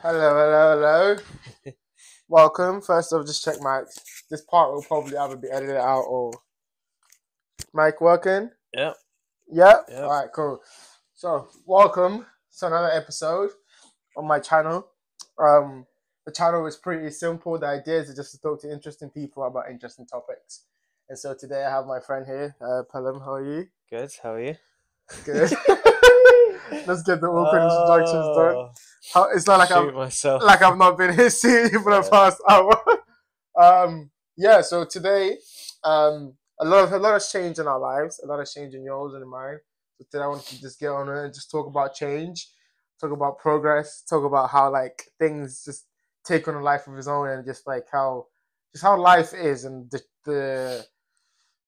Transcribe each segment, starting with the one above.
Hello. Welcome. First off, just check mics. This part will probably either be edited out or mic working. Yep. Yep. Yep. All right, cool. So, welcome to another episode on my channel. The channel is pretty simple. The idea is just to talk to interesting people about interesting topics. And so today I have my friend here, Pellumb. How are you? Good. How are you? Good. Let's get the awkward introductions done. It's not like myself. I've not been here seeing you for the past hour. Yeah. So today, a lot of change in our lives, a lot of change in yours and in mine. So today I want to just get on it and just talk about change, talk about progress, talk about how like things just take on a life of its own, and just how life is and the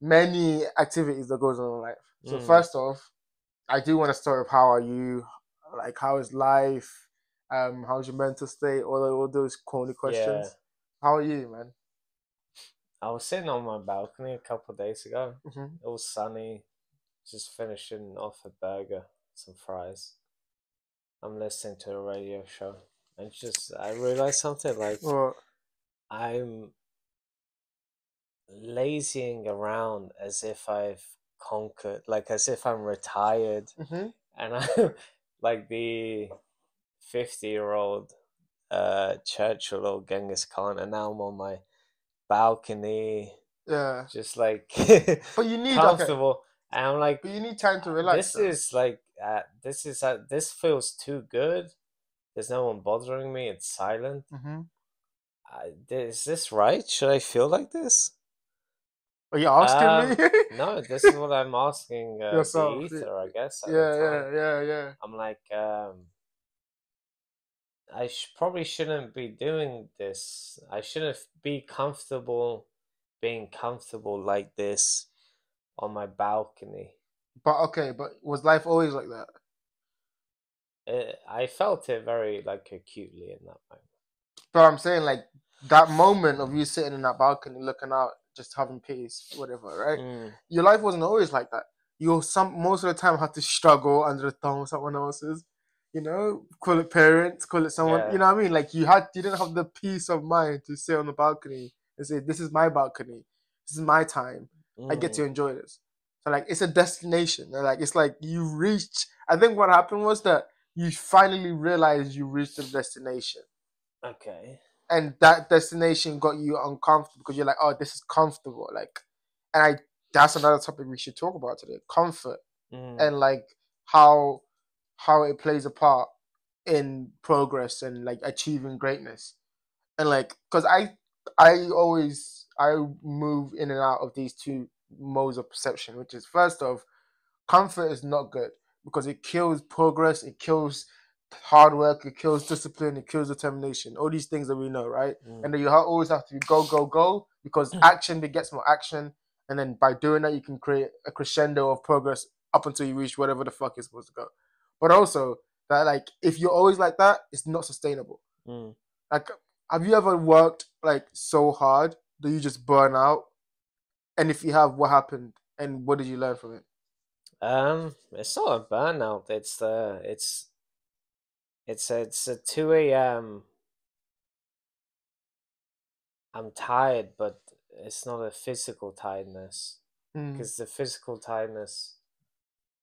many activities that goes on in life. So first off, I do want to start with how are you? Like, how is life? How's your mental state? All those corny questions. Yeah. How are you, man? I was sitting on my balcony a couple of days ago. Mm-hmm. It was sunny. Just finishing off a burger, some fries. I'm listening to a radio show, and I realized something. Like, Well, I'm lazying around as if I've conquered, like as if I'm retired, mm-hmm. and I'm like the 50-year-old Churchill or Genghis Khan, and now I'm on my balcony, Yeah. just like But you need comfortable. And I'm like, but you need time to relax. this feels too good. There's no one bothering me. It's silent. Mm-hmm. Is this right? Should I feel like this? Are you asking me? No, this is what I'm asking Yourself. the ether, I guess. At Yeah, the time. yeah. I'm like, I probably shouldn't be doing this. I shouldn't be being comfortable like this on my balcony. But was life always like that? I felt it very like acutely in that moment. But I'm saying like that moment of you sitting in that balcony looking out, just having peace, whatever, right? Your life wasn't always like that. Most of the time had to struggle under the thumb of someone else's. You know, call it parents, call it someone. Yeah. You know what I mean? Like you didn't have the peace of mind to sit on the balcony and say, "This is my balcony. This is my time. I get to enjoy this." So like it's a destination. Like it's like you reach. I think what happened was that you finally realized you reached the destination. Okay. And that destination got you uncomfortable because you're like, oh, this is comfortable. Like, and that's another topic we should talk about today: comfort and like how it plays a part in progress and like achieving greatness. And like, because I move in and out of these two modes of perception, which is first off, comfort is not good because it kills progress, it kills hard work, it kills discipline, it kills determination. All these things that we know, right? And then you always have to go because action begets more action, and then by doing that, you can create a crescendo of progress up until you reach whatever the fuck you're supposed to go. But also that like if you're always like that, it's not sustainable. Like, have you ever worked like so hard that you just burn out? And if you have, what happened? And what did you learn from it? It's not a burnout. It's a 2 a.m. I'm tired, but it's not a physical tiredness because the physical tiredness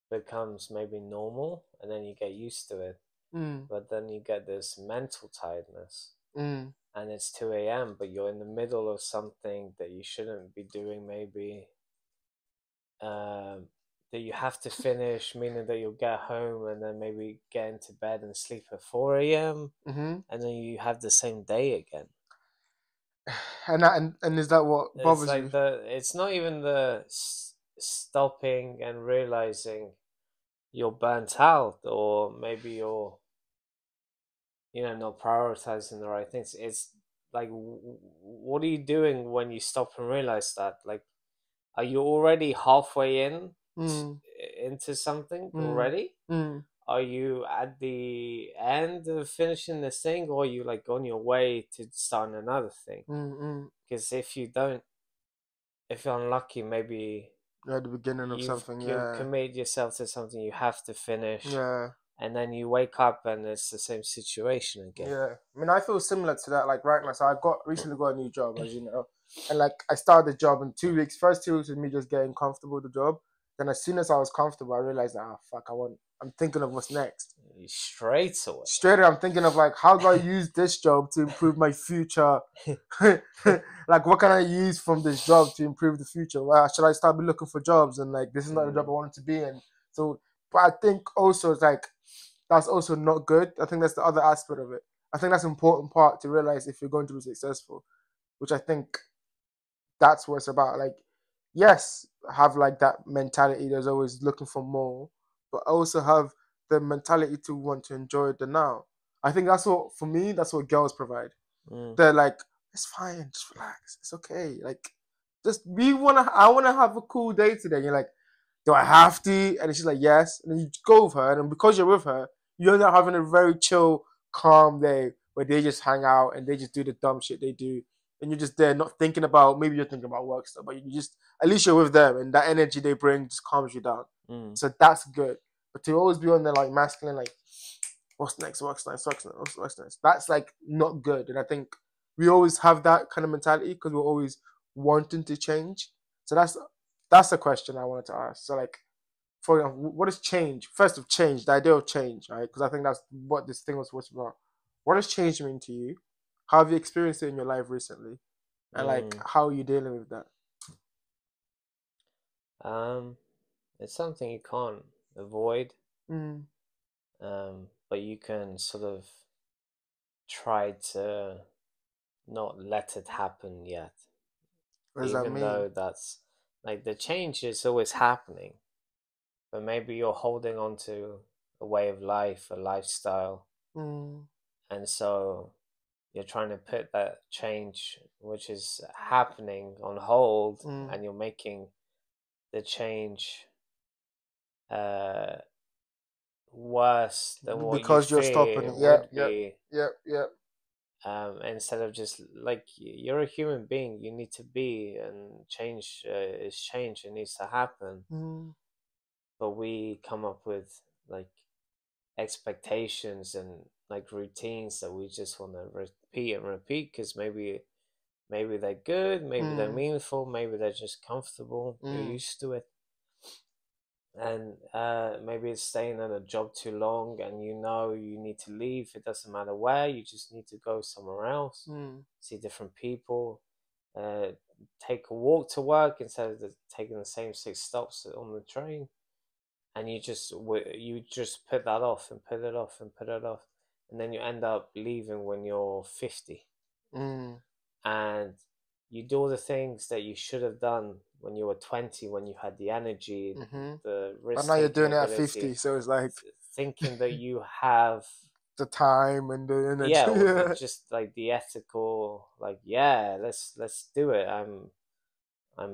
becomes maybe normal, and then you get used to it. But then you get this mental tiredness, and it's 2 a.m. But you're in the middle of something that you shouldn't be doing, maybe. That you have to finish, meaning that you'll get home and then maybe get into bed and sleep at 4 a.m. And then you have the same day again. And is that what bothers It's like you? it's not even the stopping and realizing you're burnt out, or maybe you're not prioritizing the right things. It's like, what are you doing when you stop and realize that? Like, are you already halfway into something already? Are you at the end of finishing this thing, or are you like on your way to starting another thing? Because if you're unlucky, maybe You're at the beginning of something. You've committed yourself to something you have to finish. Yeah. and then you wake up and it's the same situation again. Yeah, I mean, I feel similar to that. Like right now, so I recently got a new job, as you know, and like I started the job in 2 weeks. First 2 weeks was me just getting comfortable with the job. Then as soon as I was comfortable, I realized, fuck, I'm thinking of what's next. Straight away. Straight away, I'm thinking of like, how do I use this job to improve my future? Like, what can I use from this job to improve the future? Well, should I start looking for jobs? And like, this is not the job I wanted to be in. So, but I think also it's like, that's also not good. I think that's the other aspect of it. I think that's an important part to realize if you're going to be successful, which I think that's what it's about. Like, yes, have like that mentality. There's always looking for more, but also have the mentality to want to enjoy the now. I think that's what, for me, that's what girls provide. They're like, it's fine, just relax, it's okay. Like, I wanna have a cool day today. And you're like, do I have to? And she's like, yes. And then you go with her, and because you're with her, you end up having a very chill, calm day where they just hang out and they just do the dumb shit they do. And you're just there not thinking about, maybe you're thinking about work stuff, but you just, at least you're with them, and that energy they bring just calms you down. So that's good. But to always be on the like masculine, like, what's next, what's next, that's like not good. And I think we always have that kind of mentality because we're always wanting to change. So that's the question I wanted to ask. So like, for example, what is change? First of change, the idea of change, right? Because I think that's what this thing was about. What does change mean to you? How have you experienced it in your life recently? And like, how are you dealing with that? It's something you can't avoid. But you can sort of try to not let it happen yet. What does that Even mean? though that's like the change is always happening, but maybe you're holding on to a way of life, a lifestyle, and so you're trying to put that change which is happening on hold, and you're making the change worse than what because you you're stopping fear it. would be. Yep. Instead of just like you're a human being, you need to be, and change is change. It needs to happen. But we come up with like expectations and like routines that we just want to repeat and repeat because maybe they're good, maybe they're meaningful, maybe they're just comfortable. You're used to it. And maybe it's staying at a job too long and you know you need to leave. It doesn't matter where, you just need to go somewhere else, see different people, take a walk to work instead of taking the same 6 stops on the train. And you just put that off and put it off and put it off, and then you end up leaving when you're 50. And you do all the things that you should have done when you were 20, when you had the energy, the risk. But now you're doing it at 50, so it's like thinking that you have the time and the energy. Yeah, just like the ethical, like, yeah, let's do it. I'm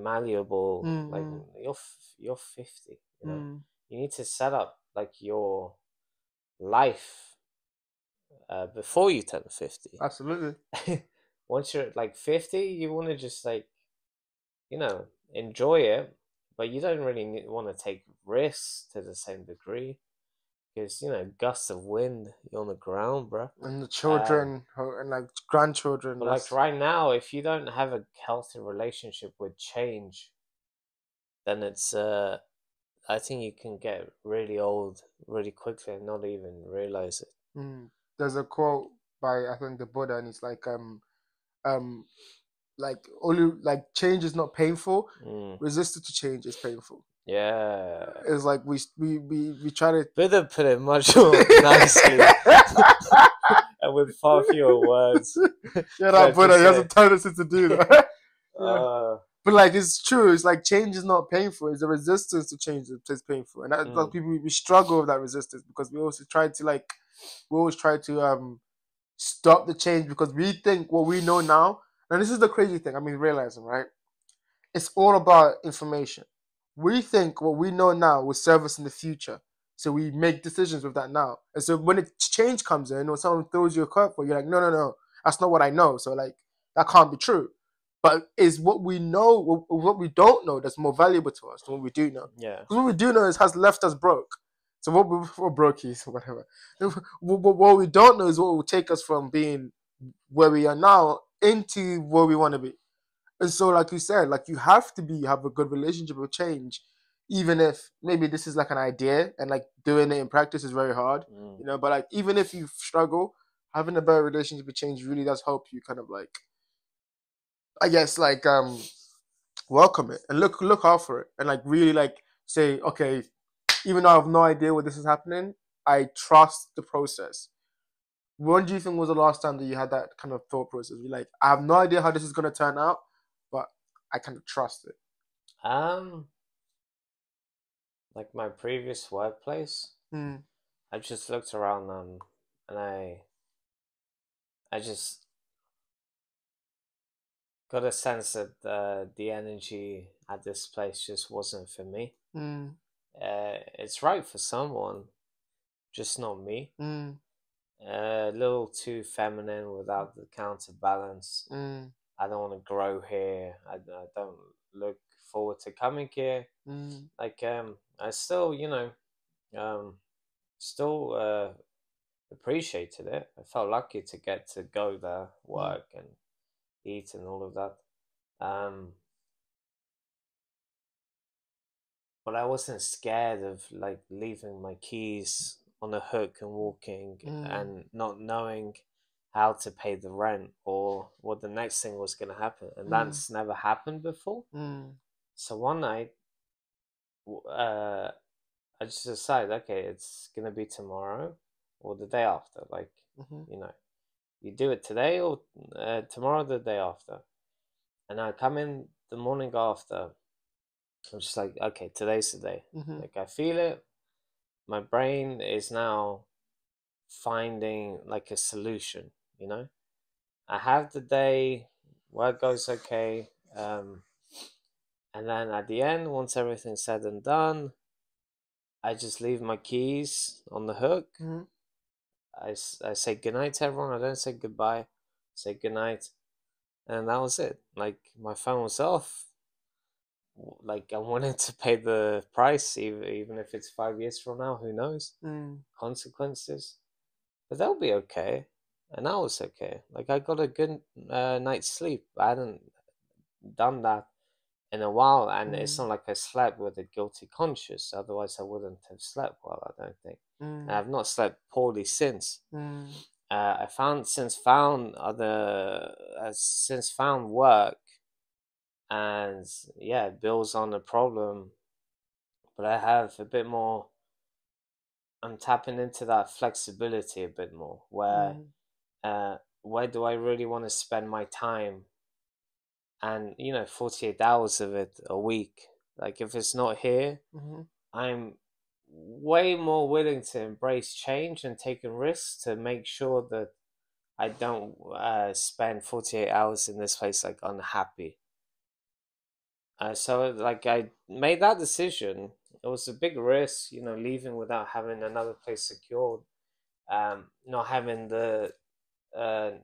malleable. Like you're 50. You know, you need to set up like your life before you turn 50. Absolutely. Once you're like 50, you want to just like, enjoy it, but you don't really want to take risks to the same degree because, gusts of wind, you're on the ground, bro. And the children and like grandchildren. But like right now, if you don't have a healthy relationship with change, then it's, I think you can get really old really quickly and not even realize it. There's a quote by, I think, the Buddha, and it's like only like change is not painful. Resistance to change is painful. Yeah, it's like we try to. Buddha put it much more nicely and with far fewer words. Yeah, that Buddha, he has a tendency to do that. But like, it's true. It's like change is not painful. It's the resistance to change that is painful, and that people, we struggle with that resistance because we always try to stop the change because we think what we know now. And this is the crazy thing. I mean, realizing, right? It's all about information. We think what we know now will serve us in the future, so we make decisions with that now. And so when a change comes in, or someone throws you a curveball, you're like, no, that's not what I know. So like, that can't be true. But is what we know, what we don't know, that's more valuable to us than what we do know. Yeah. Because what we do know has left us broke. So we're brokies or whatever. What we don't know is what will take us from being where we are now into where we want to be. And so, like you said, like you have to have a good relationship with change, even if maybe this is like an idea and like doing it in practice is very hard, you know. But like even if you struggle, having a better relationship with change really does help you kind of like, I guess, like welcome it and look out for it and like really like say, okay, even though I have no idea what this is happening, I trust the process. When do you think was the last time that you had that kind of thought process? You're like, I have no idea how this is gonna turn out, but I kind of trust it. Um, like my previous workplace, Mm, I just looked around and I just got a sense that the energy at this place just wasn't for me. mm, It's right for someone, just not me. mm, A little too feminine without the counterbalance. mm, I don't want to grow here. I don't look forward to coming here. mm, Like I still, um, still appreciated it. I felt lucky to get to go there, mm, work and eat and all of that. Um, but I wasn't scared of like leaving my keys on a hook and walking mm, and not knowing how to pay the rent or what the next thing was going to happen. And mm, that's never happened before. mm, So one night, uh, I just decided, okay, it's going to be tomorrow or the day after. Like, mhm, you know, you do it today or tomorrow, the day after. And I come in the morning after. I'm just like, okay, today's the day. mhm, Like, I feel it. My brain is now finding like a solution, you know? I have the day, work goes okay. And then at the end, once everything's said and done, I just leave my keys on the hook. mhm, I say goodnight to everyone. I don't say goodbye. I say goodnight. And that was it. Like, my phone was off. Like, I wanted to pay the price, even if it's 5 years from now, who knows? mm, Consequences. But they'll be okay. And I was okay. Like, I got a good night's sleep. I hadn't done that in a while, and it's mm, not like I slept with a guilty conscience. Otherwise, I wouldn't have slept well, I don't think. And mm, I've not slept poorly since. mm, I found since found work, and yeah, bills on a problem, but I have a bit more. I'm tapping into that flexibility a bit more, mm, where do I really want to spend my time, and 48 hours of it a week. Like, if it's not here, mhm, I'm way more willing to embrace change and taking risks to make sure that I don't spend 48 hours in this place like unhappy. So like I made that decision. It was a big risk, leaving without having another place secured, not having the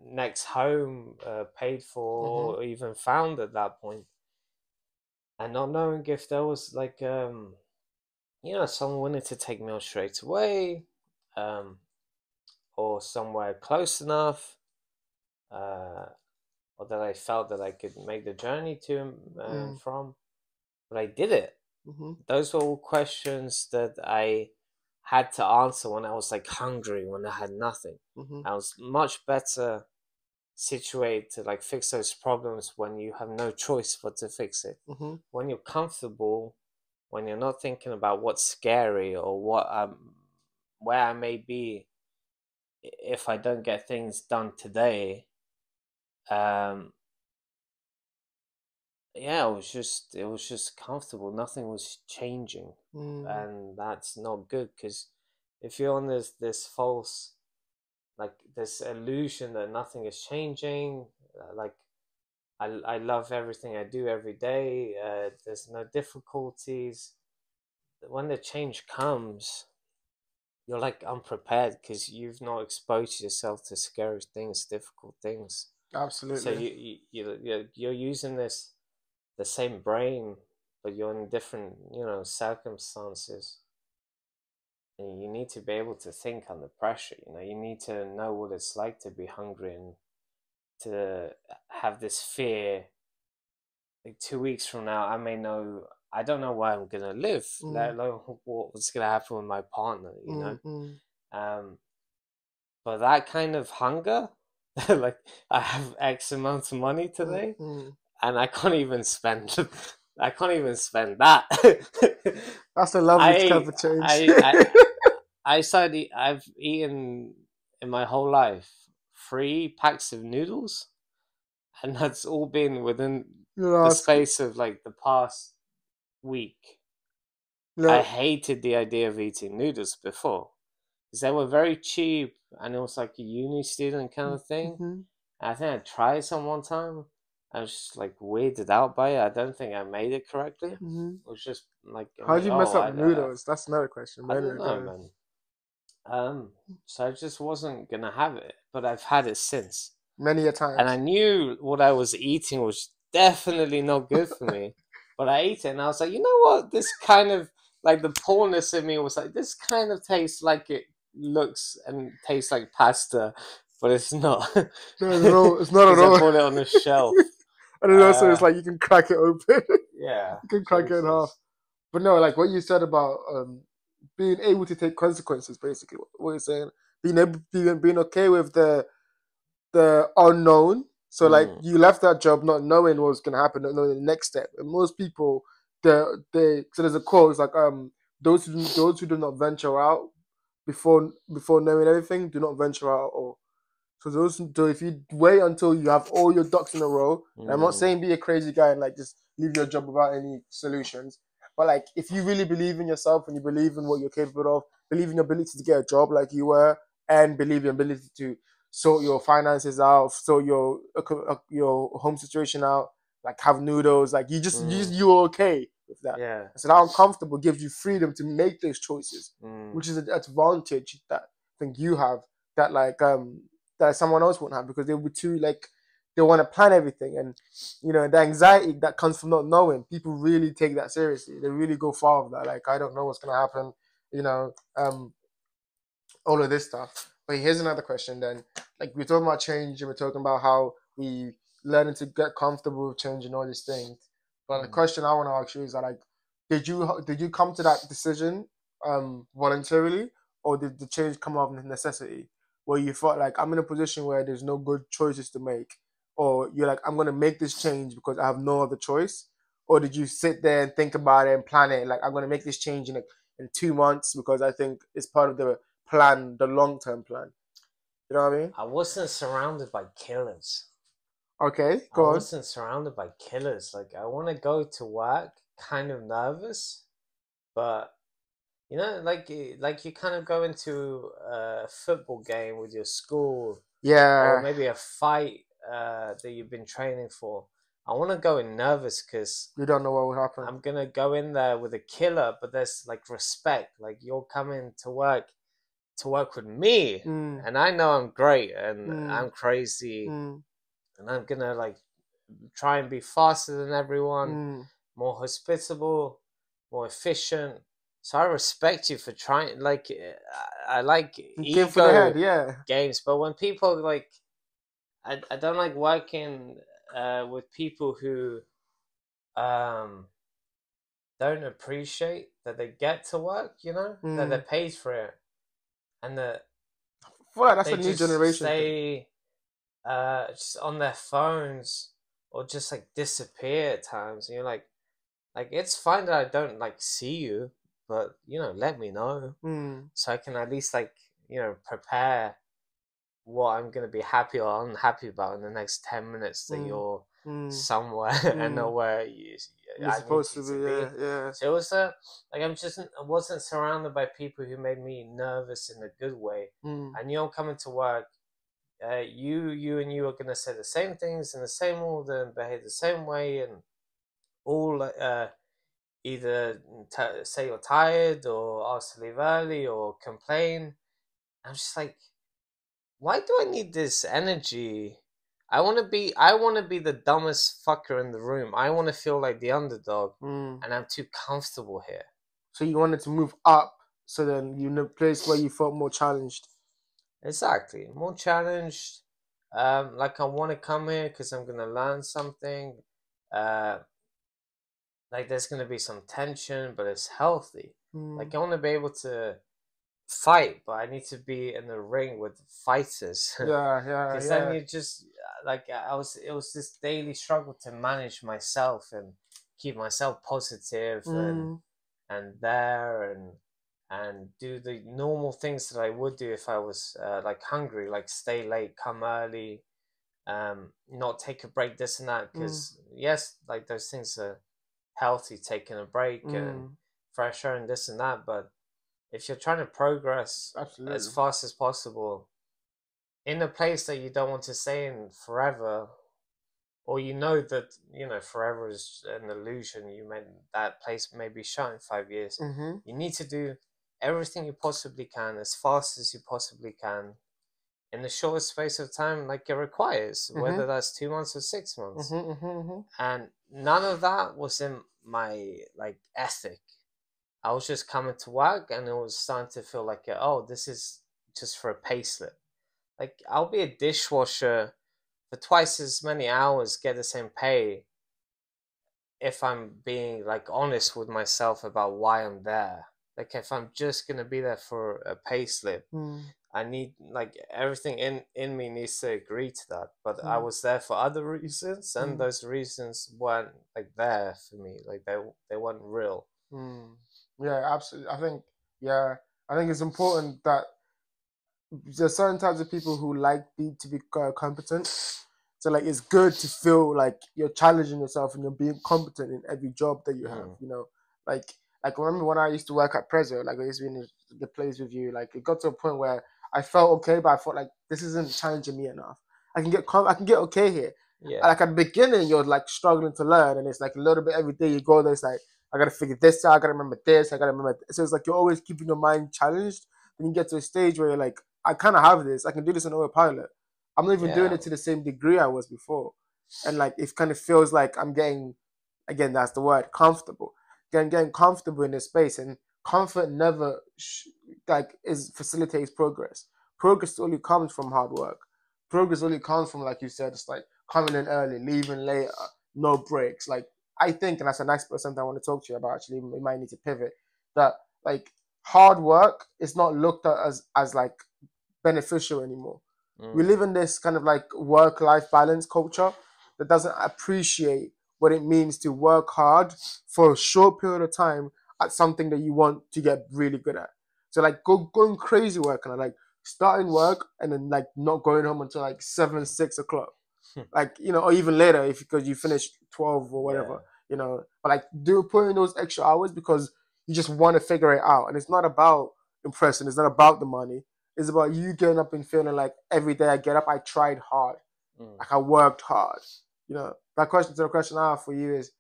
next home paid mhm, for or even found at that point, and not knowing if there was like someone wanted to take me on straight away, um, or somewhere close enough, uh, or that I felt that I could make the journey to and mm, from. But I did it. mhm, Those were all questions that I had to answer when I was like hungry, when I had nothing. mhm, I was much better situated to like fix those problems when you have no choice but to fix it. mhm, When you're comfortable, when you're not thinking about what's scary or where I may be if I don't get things done today. Um, yeah, it was just comfortable. Nothing was changing, mm, and that's not good because if you're on this false, like this illusion that nothing is changing, like I love everything I do every day. There's no difficulties. When the change comes, you're like unprepared because you've not exposed yourself to scary things, difficult things. So absolutely. you're using the same brain, but you're in different circumstances. And you need to be able to think under pressure. You need to know what it's like to be hungry and to have this fear. Like 2 weeks from now, I don't know where I'm gonna live, let alone what's gonna happen with my partner. Um, but that kind of hunger, like I have X amount of money today, and I can't even spend. I can't even spend that. That's a lovely I type of change. I've eaten in my whole life 3 packs of noodles, and that's all been within the space of like the past week. I hated the idea of eating noodles before because they were very cheap and it was like a uni student kind of thing. I think I tried some one time. I was just like weirded out by it. I don't think I made it correctly. It was just like, How'd you mess up noodles? That's another question. I don't know, man. So I just wasn't gonna have it, but I've had it since many a times, and I knew what I was eating was definitely not good for me. But I ate it, and I was like, you know what? This kind of like the poorness in me was like, this kind of tastes like it looks and tastes like pasta, but it's not. No, it's not at all. I bought it on a shelf. And then also it's like you can crack it open. Yeah, you can crack it in half. But no, like what you said about being able to take consequences, basically what you're saying, being okay with the unknown. So like you left that job not knowing what was gonna happen, not knowing the next step. And most people, so there's a quote. It's like those who do not venture out before knowing everything do not venture out at all. So if you wait until you have all your ducks in a row, and I'm not saying be a crazy guy and like just leave your job without any solutions, but like if you really believe in yourself and you believe in what you're capable of, believe in your ability to get a job like you were, and believe in your ability to sort your finances out, sort your home situation out, like have noodles, like you're okay with that. Yeah. So that uncomfortable gives you freedom to make those choices, which is an advantage that I think you have that like that someone else won't have because they'll be too like they want to plan everything, and the anxiety that comes from not knowing. People really take that seriously. They really go far with that. Like I don't know what's gonna happen. All of this stuff. But here's another question then. Like we're talking about change and we're talking about how we learning to get comfortable with change and all these things. But the question I want to ask you is that like, did you come to that decision voluntarily, or did the change come out of necessity? Where you felt like I'm in a position where there's no good choices to make, or you're like I'm gonna make this change because I have no other choice, or did you sit there and think about it and plan it like I'm gonna make this change in 2 months because I think it's part of the plan, the long-term plan. You know what I mean? I wasn't surrounded by killers. Okay, go on. I wasn't surrounded by killers. Like I want to go to work kind of nervous, but like you kind of go into a football game with your school, or maybe a fight that you've been training for. I want to go in nervous because you don't know what will happen. I'm gonna go in there with a killer, but there's like respect. Like you're coming to work with me, and I know I'm great and I'm crazy, and I'm gonna like try and be faster than everyone, more hospitable, more efficient. So I respect you for trying. Like I like ego games, but when people like, I don't like working with people who don't appreciate that they get to work. That they're paid for it, and that that's a new generation. Stay just on their phones or just like disappear at times. And you're like it's fine that I don't like see you, but let me know so I can at least like prepare what I'm gonna be happy or unhappy about in the next 10 minutes that you're somewhere and not where you're supposed to be. Yeah. So it was like I wasn't surrounded by people who made me nervous in a good way. I knew I'm coming to work. You and you are gonna say the same things in the same order and behave the same way, and all either say you're tired or ask to leave early or complain. I'm just like, why do I need this energy? I want to be the dumbest fucker in the room. I want to feel like the underdog, and I'm too comfortable here. So you wanted to move up So then you're in a place where you felt more challenged. Exactly, more challenged. Like I want to come here because I'm gonna learn something. Uh, like there's gonna be some tension, but it's healthy. Like I want to be able to fight, but I need to be in the ring with fighters. Yeah, yeah, Because then yeah. you just like it was this daily struggle to manage myself and keep myself positive and there and do the normal things that I would do if I was like hungry, like stay late, come early, not take a break, this and that. Because yes, like those things are healthy, taking a break and fresh air and this and that. But if you're trying to progress as Absolutely. fast as possible in a place that you don't want to stay in forever, or you know that forever is an illusion, you meant that place may be shut in 5 years, you need to do everything you possibly can as fast as you possibly can in the shortest space of time like it requires, whether that's 2 months or 6 months. And none of that was in my like ethic. I was just coming to work and it was starting to feel like, oh, this is just for a pay slip. Like I'll be a dishwasher for twice as many hours, get the same pay, if I'm being like honest with myself about why I'm there. Like if I'm just gonna be there for a pay slip, I need like everything in me needs to agree to that. But I was there for other reasons, and those reasons weren't like there for me. Like they weren't real. Yeah, absolutely. I think it's important that there's certain types of people who like to be competent. So like it's good to feel like you're challenging yourself and you're being competent in every job that you have. You know, like remember when I used to work at Prezzo, like I used to be in the place with you. Like it got to a point where I felt okay, but I felt like this isn't challenging me enough. I can get okay here. Yeah. Like at the beginning, you're like struggling to learn, and it's like a little bit every day you go there. It's like I gotta figure this out. I gotta remember this. I gotta remember. So it's like you're always keeping your mind challenged. Then you get to a stage where you're like, I kind of have this. I can do this on autopilot. I'm not even doing it to the same degree I was before, and like it kind of feels like I'm getting, again, that's the word, comfortable. Getting comfortable in this space, and comfort never facilitates progress. Progress only comes from hard work. Progress only comes from, like you said, it's like coming in early, leaving later, no breaks. Like I think, and that's a nice something I want to talk to you about. Actually, we might need to pivot that. Like hard work is not looked at as like beneficial anymore. We live in this kind of like work-life balance culture that doesn't appreciate what it means to work hard for a short period of time at something that you want to get really good at. So like going crazy working, like starting work and then like not going home until like 7, 6 o'clock, like or even later if because you finish 12 or whatever, but like put in those extra hours because you just want to figure it out, and it's not about impressing, it's not about the money. It's about you getting up and feeling like every day I get up, I tried hard. Like I worked hard. That question to the question I have for you is,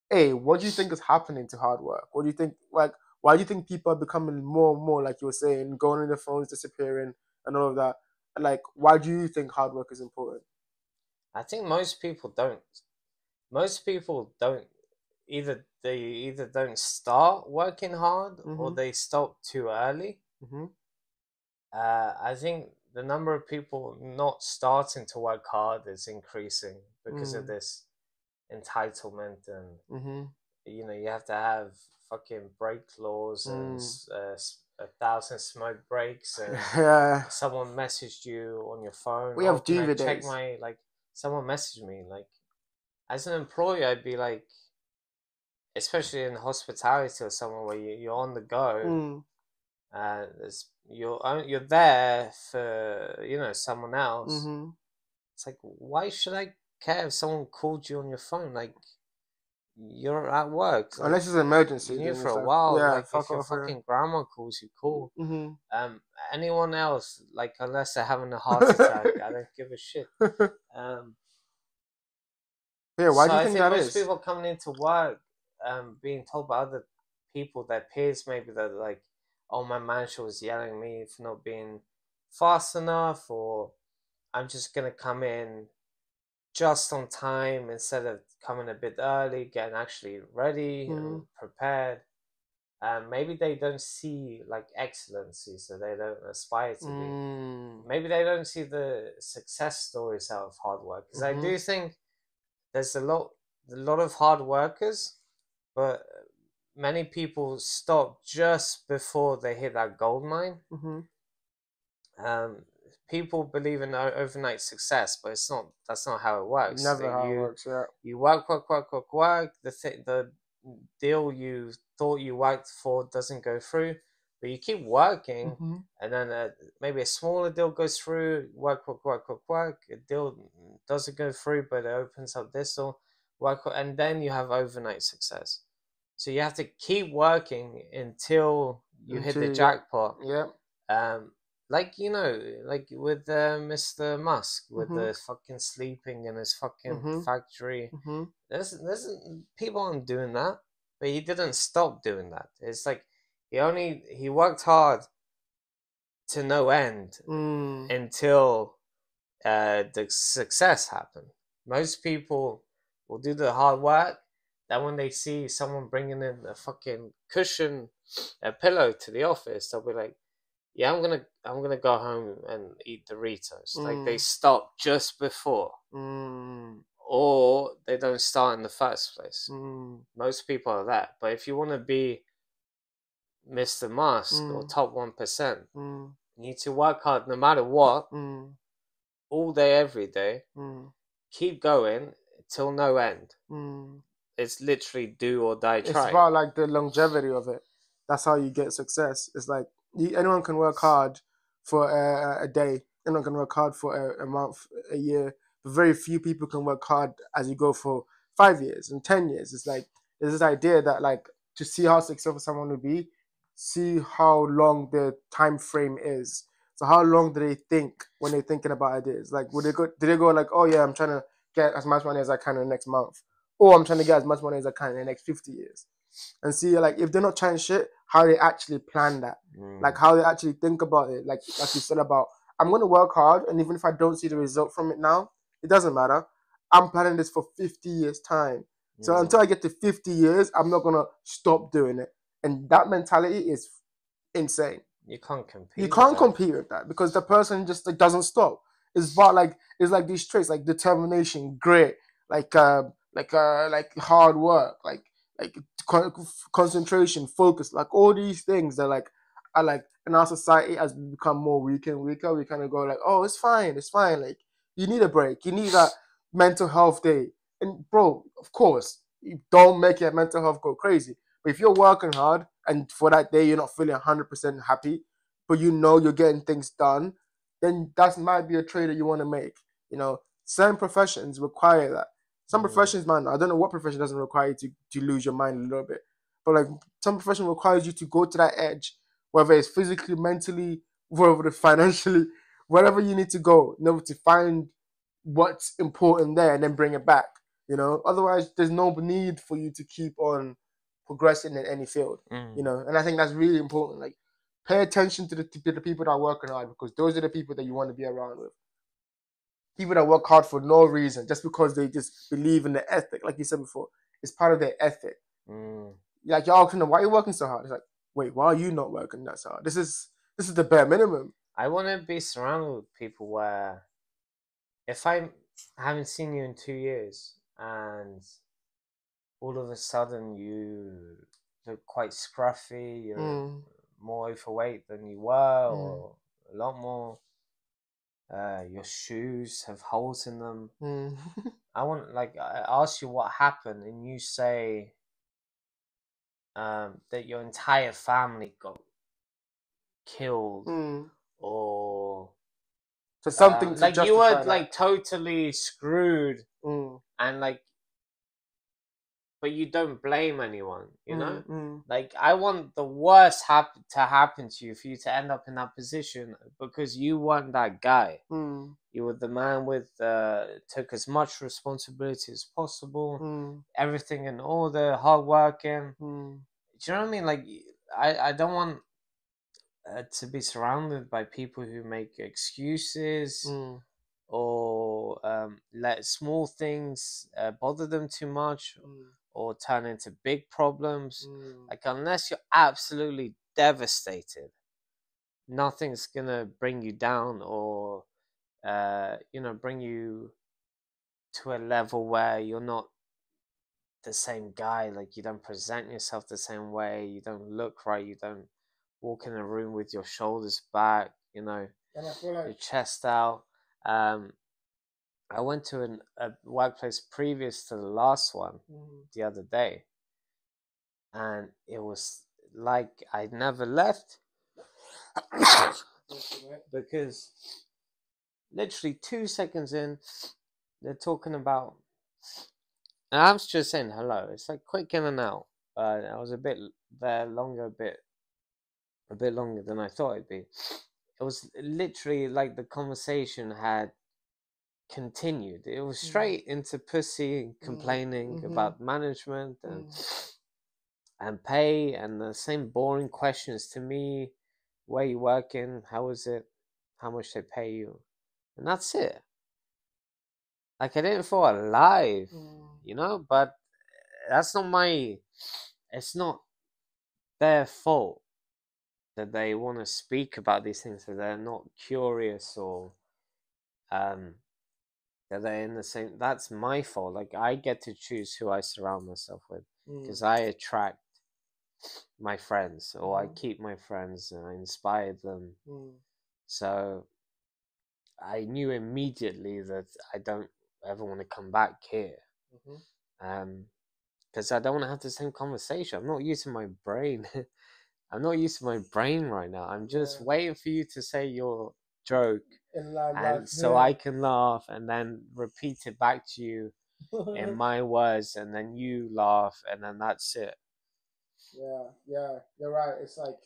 hey, what do you think is happening to hard work? What do you think, like, why do you think people are becoming more and more, like you were saying, going on their phones, disappearing, and all of that? Like, why do you think hard work is important? I think most people don't. Most people don't. They either don't start working hard or they stop too early. I think the number of people not starting to work hard is increasing because of this entitlement, and you have to have fucking break laws and 1,000 smoke breaks, and someone messaged you on your phone. We have Can I diva check days. my Someone messaged me. Like as an employee, I'd be like, especially in hospitality or somewhere where you're on the go. You're there for someone else. It's like, why should I care if someone called you on your phone? Like you're at work. Like Unless it's an emergency, you knew then for it's a like, while. yeah, Like fuck if your off here. fucking grandma calls you, cool. Anyone else, like unless they're having a heart attack, I don't give a shit. Yeah, why So do you I think think that most is? people coming into work, being told by other people, their peers maybe, that like, oh, my manager was yelling at me for not being fast enough, or I'm just gonna come in just on time instead of coming a bit early, getting actually ready and prepared. maybe they don't see like excellency, so they don't aspire to be. Mm. Maybe they don't see the success stories out of hard work, because I do think there's a lot of hard workers, but many people stop just before they hit that gold mine. People believe in overnight success, but that's not how it works. Never how it works. Yeah. You work. The deal you thought you worked for doesn't go through, but you keep working, and then maybe a smaller deal goes through. Work. A deal doesn't go through, but it opens up this door. And then you have overnight success. So you have to keep working until you hit the jackpot. Yeah. Like like with Mr. Musk, with the fucking sleeping in his fucking factory. There's people aren't doing that, but he didn't stop doing that. It's like he worked hard to no end until the success happened. Most people will do the hard work. Then when they see someone bringing in a fucking cushion, a pillow to the office, they'll be like, "Yeah, I'm gonna go home and eat Doritos." Like they stop just before, or they don't start in the first place. Most people are that. But if you want to be Mr. Musk or top 1%, you need to work hard no matter what, all day, every day. Keep going till no end. It's literally do or die trying. It's about like the longevity of it. That's how you get success. It's like anyone can work hard for a day. Anyone can work hard for a month, a year. But very few people can work hard as you go for 5 years and 10 years. It's like there's this idea that like to see how successful someone will be, see how long their time frame is. So how long do they think when they're thinking about ideas? Like do they go like, oh yeah, I'm trying to get as much money as I can in the next month, or I'm trying to get as much money as I can in the next 50 years. And see, like, if they're not trying shit, how they actually plan that. Like, how they actually think about it. Like you said about, I'm going to work hard, and even if I don't see the result from it now, it doesn't matter. I'm planning this for 50 years' time. So until I get to 50 years, I'm not going to stop doing it. And that mentality is insane. You can't compete. You can't compete with that because the person just like, doesn't stop. It's like these traits, like determination, grit, like hard work, like concentration, focus, like all these things that are like in our society as we become more weaker and weaker, we kind of go like, oh, it's fine. Like you need a break, you need that mental health day, and bro, of course, you don't make your mental health go crazy. But if you're working hard and for that day you're not feeling 100% happy, but you know you're getting things done, then that might be a trade that you want to make. You know, certain professions require that. Some professions, man, I don't know what profession doesn't require you to lose your mind a little bit. But like some profession requires you to go to that edge, whether it's physically, mentally, whether it's financially, wherever you need to go in order to find what's important there and then bring it back. You know, otherwise there's no need for you to keep on progressing in any field. You know, and I think that's really important. Like, pay attention to the people that are working hard, because those are the people that you want to be around with. People that work hard for no reason, just because they just believe in the ethic, like you said before, it's part of their ethic. Like, you're asking them, why are you working so hard? It's like, wait, why are you not working that hard? This is the bare minimum. I want to be surrounded with people where, if I haven't seen you in 2 years and all of a sudden you look quite scruffy, you're more overweight than you were, or a lot more, your shoes have holes in them. I ask you what happened, and you say that your entire family got killed, or so something to like you were that. like totally screwed, and like, but you don't blame anyone, you know? Like, I want the worst to happen to you, for you to end up in that position, because you weren't that guy. You were the man with took as much responsibility as possible, everything in order, hard working. Do you know what I mean? Like, I don't want to be surrounded by people who make excuses, or or let small things bother them too much, or turn into big problems. Like, unless you're absolutely devastated, nothing's gonna bring you down, or bring you to a level where you're not the same guy. Like, you don't present yourself the same way, you don't look right, you don't walk in a room with your shoulders back, And I feel like your chest out. I went to a workplace previous to the last one the other day, and it was like I'd never left. Because literally 2 seconds in, they're talking about, and I'm just saying hello. It's like quick in and out. I was a bit there longer, a bit longer than I thought it'd be. It was literally like the conversation had continued. It was straight into pussy complaining about management and pay, and the same boring questions to me. Where you working? How is it? How much they pay you? And that's it. Like, I didn't feel alive, but that's not it's not their fault that they want to speak about these things, that they're not curious, or that they're in the same. That's my fault. Like, I get to choose who I surround myself with, because I attract my friends, or I keep my friends, and I inspire them. So I knew immediately that I don't ever want to come back here, because I don't want to have the same conversation. I'm not using my brain. I'm not used to my brain right now. I'm just waiting for you to say your joke, and so I can laugh and then repeat it back to you in my words, and then you laugh, and then that's it. Yeah, you're right. It's like,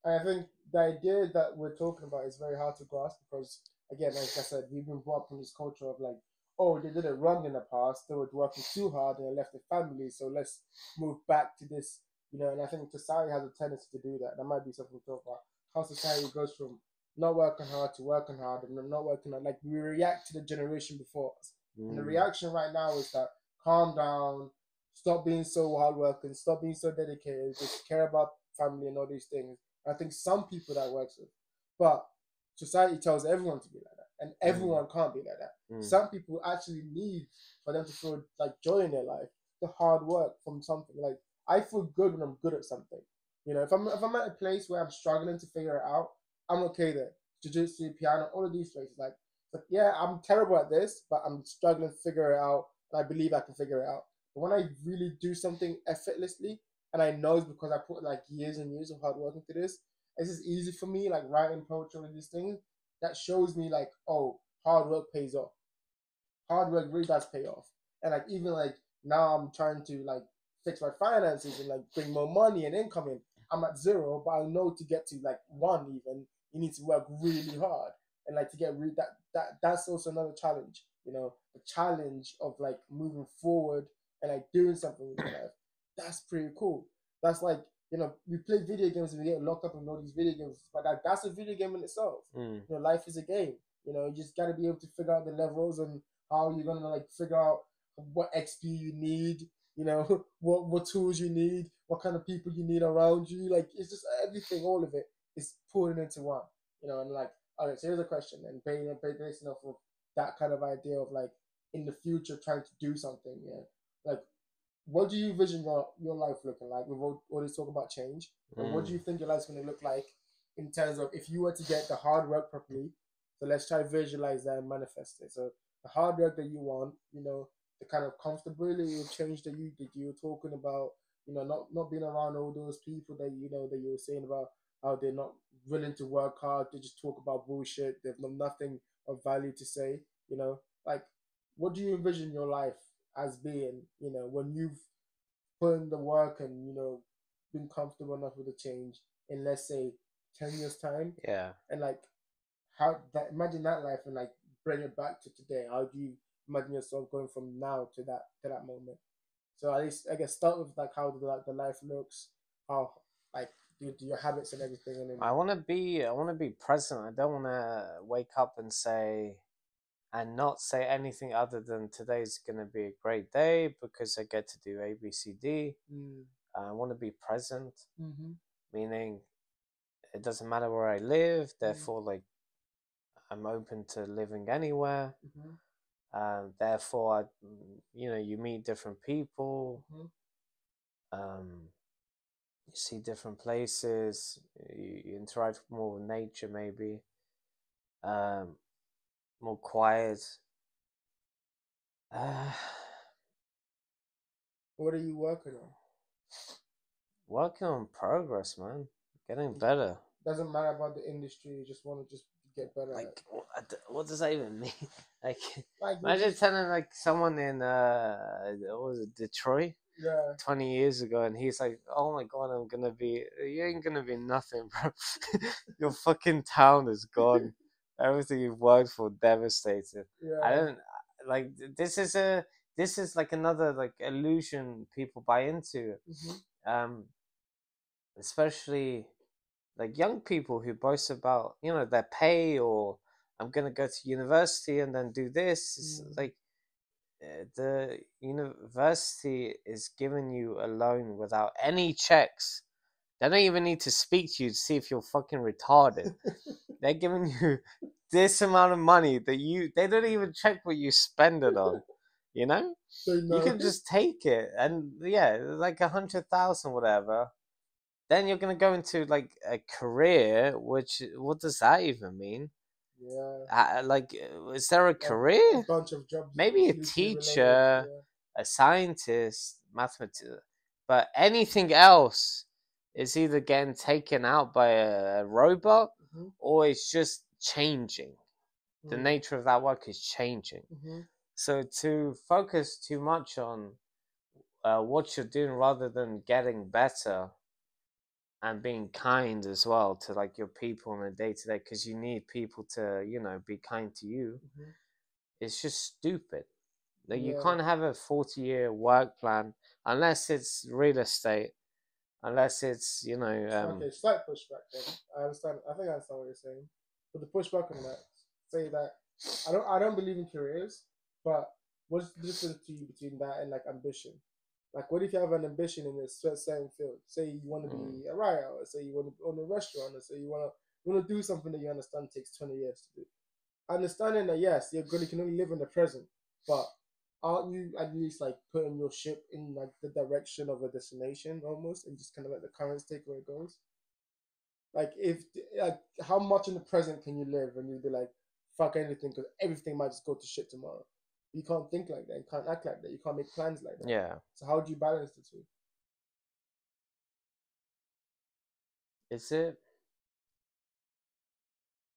I think the idea that we're talking about is very hard to grasp because, again, like I said, we've been brought up in this culture of like, oh, they did it wrong in the past. They were working too hard and they left their family. So let's move back to this, And I think society has a tendency to do that. That might be something to talk about. How society goes from not working hard to working hard and not working hard. Like, we react to the generation before us. And the reaction right now is that calm down, stop being so hardworking, stop being so dedicated, just care about family and all these things. I think some people that works with, but society tells everyone to be like that, and everyone can't be like that. Some people actually need for them to feel like joy in their life, the hard work from something. Like, I feel good when I'm good at something. If I'm at a place where I'm struggling to figure it out, I'm okay there. Jiu-jitsu, piano, all of these places. Like, yeah, I'm terrible at this, but I'm struggling to figure it out, and I believe I can figure it out. But when I really do something effortlessly, and I know it's because I put like years and years of hard work into this, it's just easy for me, like writing poetry and these things, that shows me like, oh, hard work pays off. Hard work really does pay off. And like, even like now I'm trying to like fix my finances and like bring more money and income in. I'm at 0, but I know to get to like 1 even, you need to work really hard. And like to get that's also another challenge, the challenge of like moving forward and like doing something with your life. That's pretty cool. That's like, we play video games and we get locked up in all these video games, but that's a video game in itself. Life is a game. You just got to be able to figure out the levels and how you're gonna like figure out what XP you need, what tools you need, what kind of people you need around you. Like, it's just everything, all of it is pulling into one. And like, okay, so here's a question, and based off of that kind of idea of like in the future trying to do something, like, what do you envision your life looking like? We've always talked about change. But what do you think your life's going to look like in terms of if you were to get the hard work properly? So let's try to visualize that and manifest it. So the hard work that you want, the kind of comfortability of change that you were talking about, not being around all those people that that you were saying about how they're not willing to work hard, they just talk about bullshit, they've nothing of value to say, like, what do you envision your life as being, when you've put in the work and, been comfortable enough with the change in, let's say, 10 years time? Yeah. And like, how that, imagine that life and like bring it back to today. How do you imagine yourself going from now to that moment? So at least, I guess, start with like how the life looks, how like do your habits and everything. And then I want to be present. I don't want to wake up and say, and not say anything other than today's gonna be a great day because I get to do A, B, C, D. I want to be present, meaning it doesn't matter where I live. Therefore, like I'm open to living anywhere. Therefore, you meet different people. You see different places. You interact more with nature, maybe. More quiet. What are you working on? Working on progress, man. Getting better. Doesn't matter about the industry. You just want to just get better. Like, what does that even mean? Like Like imagine telling like someone in what was it, Detroit? Yeah. 20 years ago, and he's like, "Oh my god, I'm gonna be. You ain't gonna be nothing, bro. Your fucking town is gone. Everything you've worked for devastated. Yeah. I don't like. This is like another like illusion people buy into. Especially like young people who boast about their pay, or I'm gonna go to university and then do this. It's like the university is giving you a loan without any checks. They don't even need to speak to you to see if you're fucking retarded. They're giving you this amount of money that they don't even check what you spend it on. You know? You can just take it, and yeah, like 100,000, whatever. Then you're gonna go into like a career, which what does that even mean? Yeah. Like, is there a career? A bunch of jobs. Maybe a teacher, a scientist, mathematician, but anything else is either getting taken out by a robot or it's just changing. The nature of that work is changing. So to focus too much on what you're doing rather than getting better and being kind as well to like your people on a day to day, because you need people to be kind to you. It's just stupid. Like you can't have a 40-year work plan unless it's real estate, unless it's okay, slight pushback then. I understand. I think I understand what you're saying. But the pushback on that, say that I don't believe in careers, but what's the difference to you between that and like ambition? Like, what if you have an ambition in a certain field? Say you want to be a writer, or say you want to own a restaurant, or say you want to do something that you understand takes 20 years to do. Understanding that yes, you can only live in the present, but aren't you at least like putting your ship in like the direction of a destination almost, and just kind of let the currents take where it goes? Like, if like how much in the present can you live and you'd be like, fuck anything, because everything might just go to shit tomorrow. You can't think like that. You can't act like that. You can't make plans like that. Yeah. So how do you balance the two? Is it?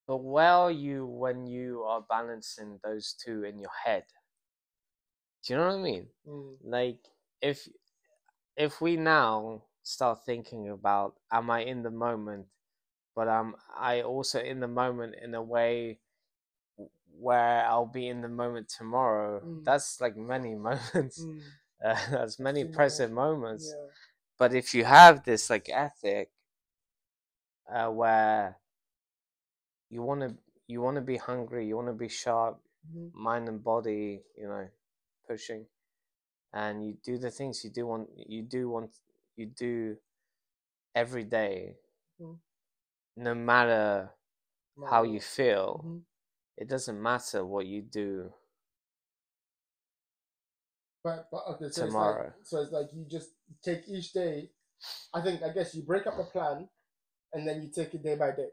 But when you are balancing those two in your head, do you know what I mean? Like if we now start thinking about, am I in the moment, but I also in the moment in a way where I'll be in the moment tomorrow. That's like many moments. That's many present moments. Yeah. But if you have this like ethic where you want to be hungry, you want to be sharp, mind and body, pushing, and you do the things you do every day, no matter how you feel. It doesn't matter what you do. But okay, so tomorrow. It's like you just take each day. I guess you break up a plan, and then you take it day by day.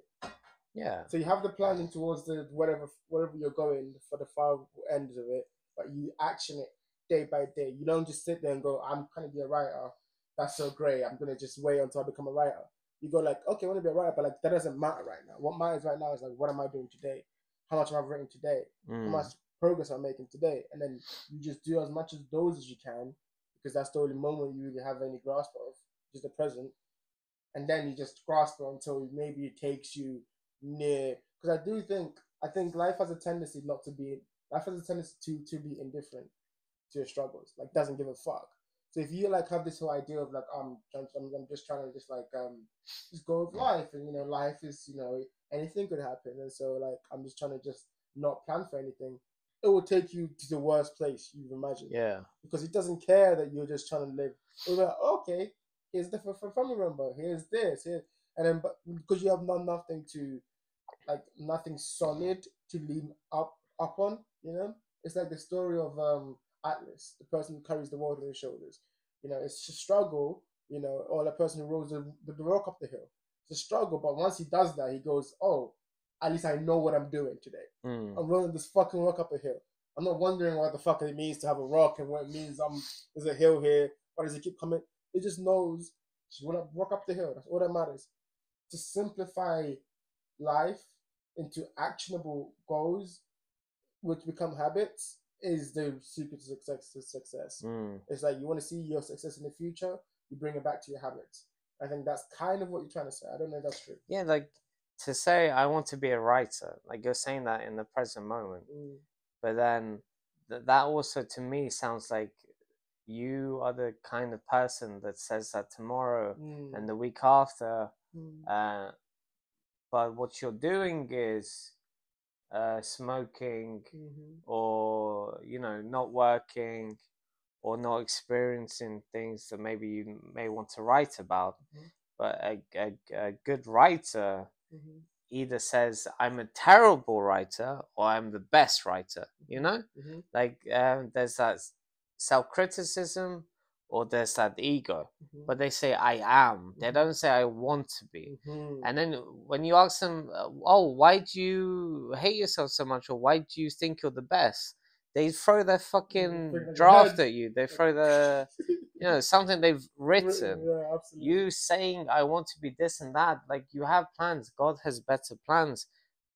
Yeah. So you have the planning towards the whatever you're going for the far end of it, but you action it day by day. You don't just sit there and go, "I'm gonna be a writer. That's so great. I'm gonna just wait until I become a writer." You go like, "Okay, I want to be a writer, but like that doesn't matter right now. What matters right now is like, what am I doing today? How much have I written today? How much progress I'm making today?" And then you just do as much of those as you can, because that's the only moment you really have any grasp of, just the present. And then you just grasp it until maybe it takes you near. Because I think life has a tendency not to be. Life has a tendency to be indifferent to your struggles. Like, doesn't give a fuck. So if you like have this whole idea of like I'm just trying to just like just go with life, and life is anything could happen, and so like I'm just trying to just not plan for anything. it will take you to the worst place you've imagined. Yeah. Because he doesn't care that you're just trying to live. It'll be like, okay, here's the family member, here's this, here, and then but because you have nothing to like nothing solid to lean up on, you know? It's like the story of Atlas, the person who carries the world on his shoulders. You know, it's a struggle, you know, or the person who rolls the rock up the hill. It's a struggle, but once he does that, he goes, oh, at least I know what I'm doing today. I'm rolling this fucking rock up a hill. I'm not wondering what the fuck it means to have a rock and what it means there's a hill here. Why does it keep coming? It just knows just want to rock up the hill. That's all that matters. To simplify life into actionable goals, which become habits, is the secret to success. It's like you want to see your success in the future, you bring it back to your habits. I think that's kind of what you're trying to say. I don't know if that's true. Yeah, like to say I want to be a writer, like you're saying that in the present moment, but then that also to me sounds like you are the kind of person that says that tomorrow and the week after, but what you're doing is smoking or not working or not experiencing things that maybe you may want to write about. But a good writer either says I'm a terrible writer or I'm the best writer, like there's that self-criticism or there's that ego, but they say I am. They don't say I want to be. And then when you ask them, oh, why do you hate yourself so much, or why do you think you're the best, they throw their fucking draft at you. They throw the something they've written. Yeah, you saying I want to be this and that, like you have plans. God has better plans,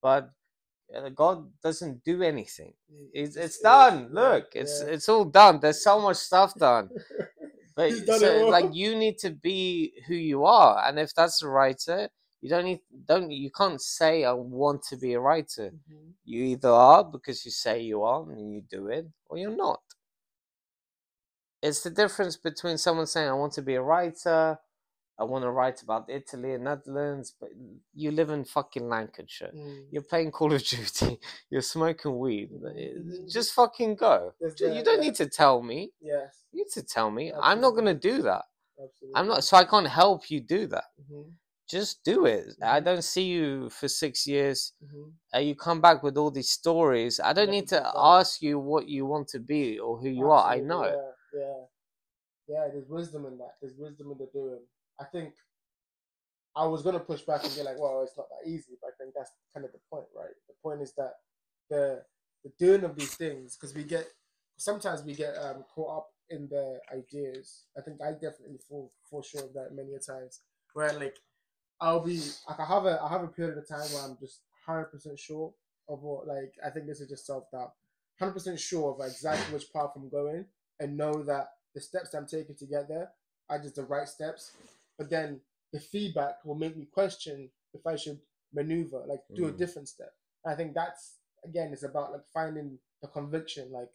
but God doesn't do anything. It's done. Look, it's all done. There's so much stuff done. But so like you need to be who you are, and if that's a writer, you can't say I want to be a writer. You either are because you say you are and you do it, or you're not. It's the difference between someone saying I want to be a writer, I want to write about Italy and Netherlands, but you live in fucking Lancashire. You're playing Call of Duty. You're smoking weed. Just fucking go. You don't need to tell me. Yes. You need to tell me. Absolutely. I'm not going to do that. Absolutely. I'm not, so I can't help you do that. Just do it. I don't see you for 6 years. You come back with all these stories. I don't need to ask you what you want to be or who you are. I know. Yeah, there's wisdom in that. There's wisdom in the doing. I think I was gonna push back and be like, well, it's not that easy, but I think that's kind of the point, right? The point is that the doing of these things, because sometimes we get caught up in the ideas. I think I definitely fall short of that many a times. Where like I'll be like I have a period of time where I'm just 100% sure of what, like, I think this is just self doubt. 100% sure of exactly which path I'm going, and know that the steps I'm taking to get there are just the right steps. But then the feedback will make me question if I should maneuver, like do a different step. And I think that's, again, it's about like finding the conviction. Like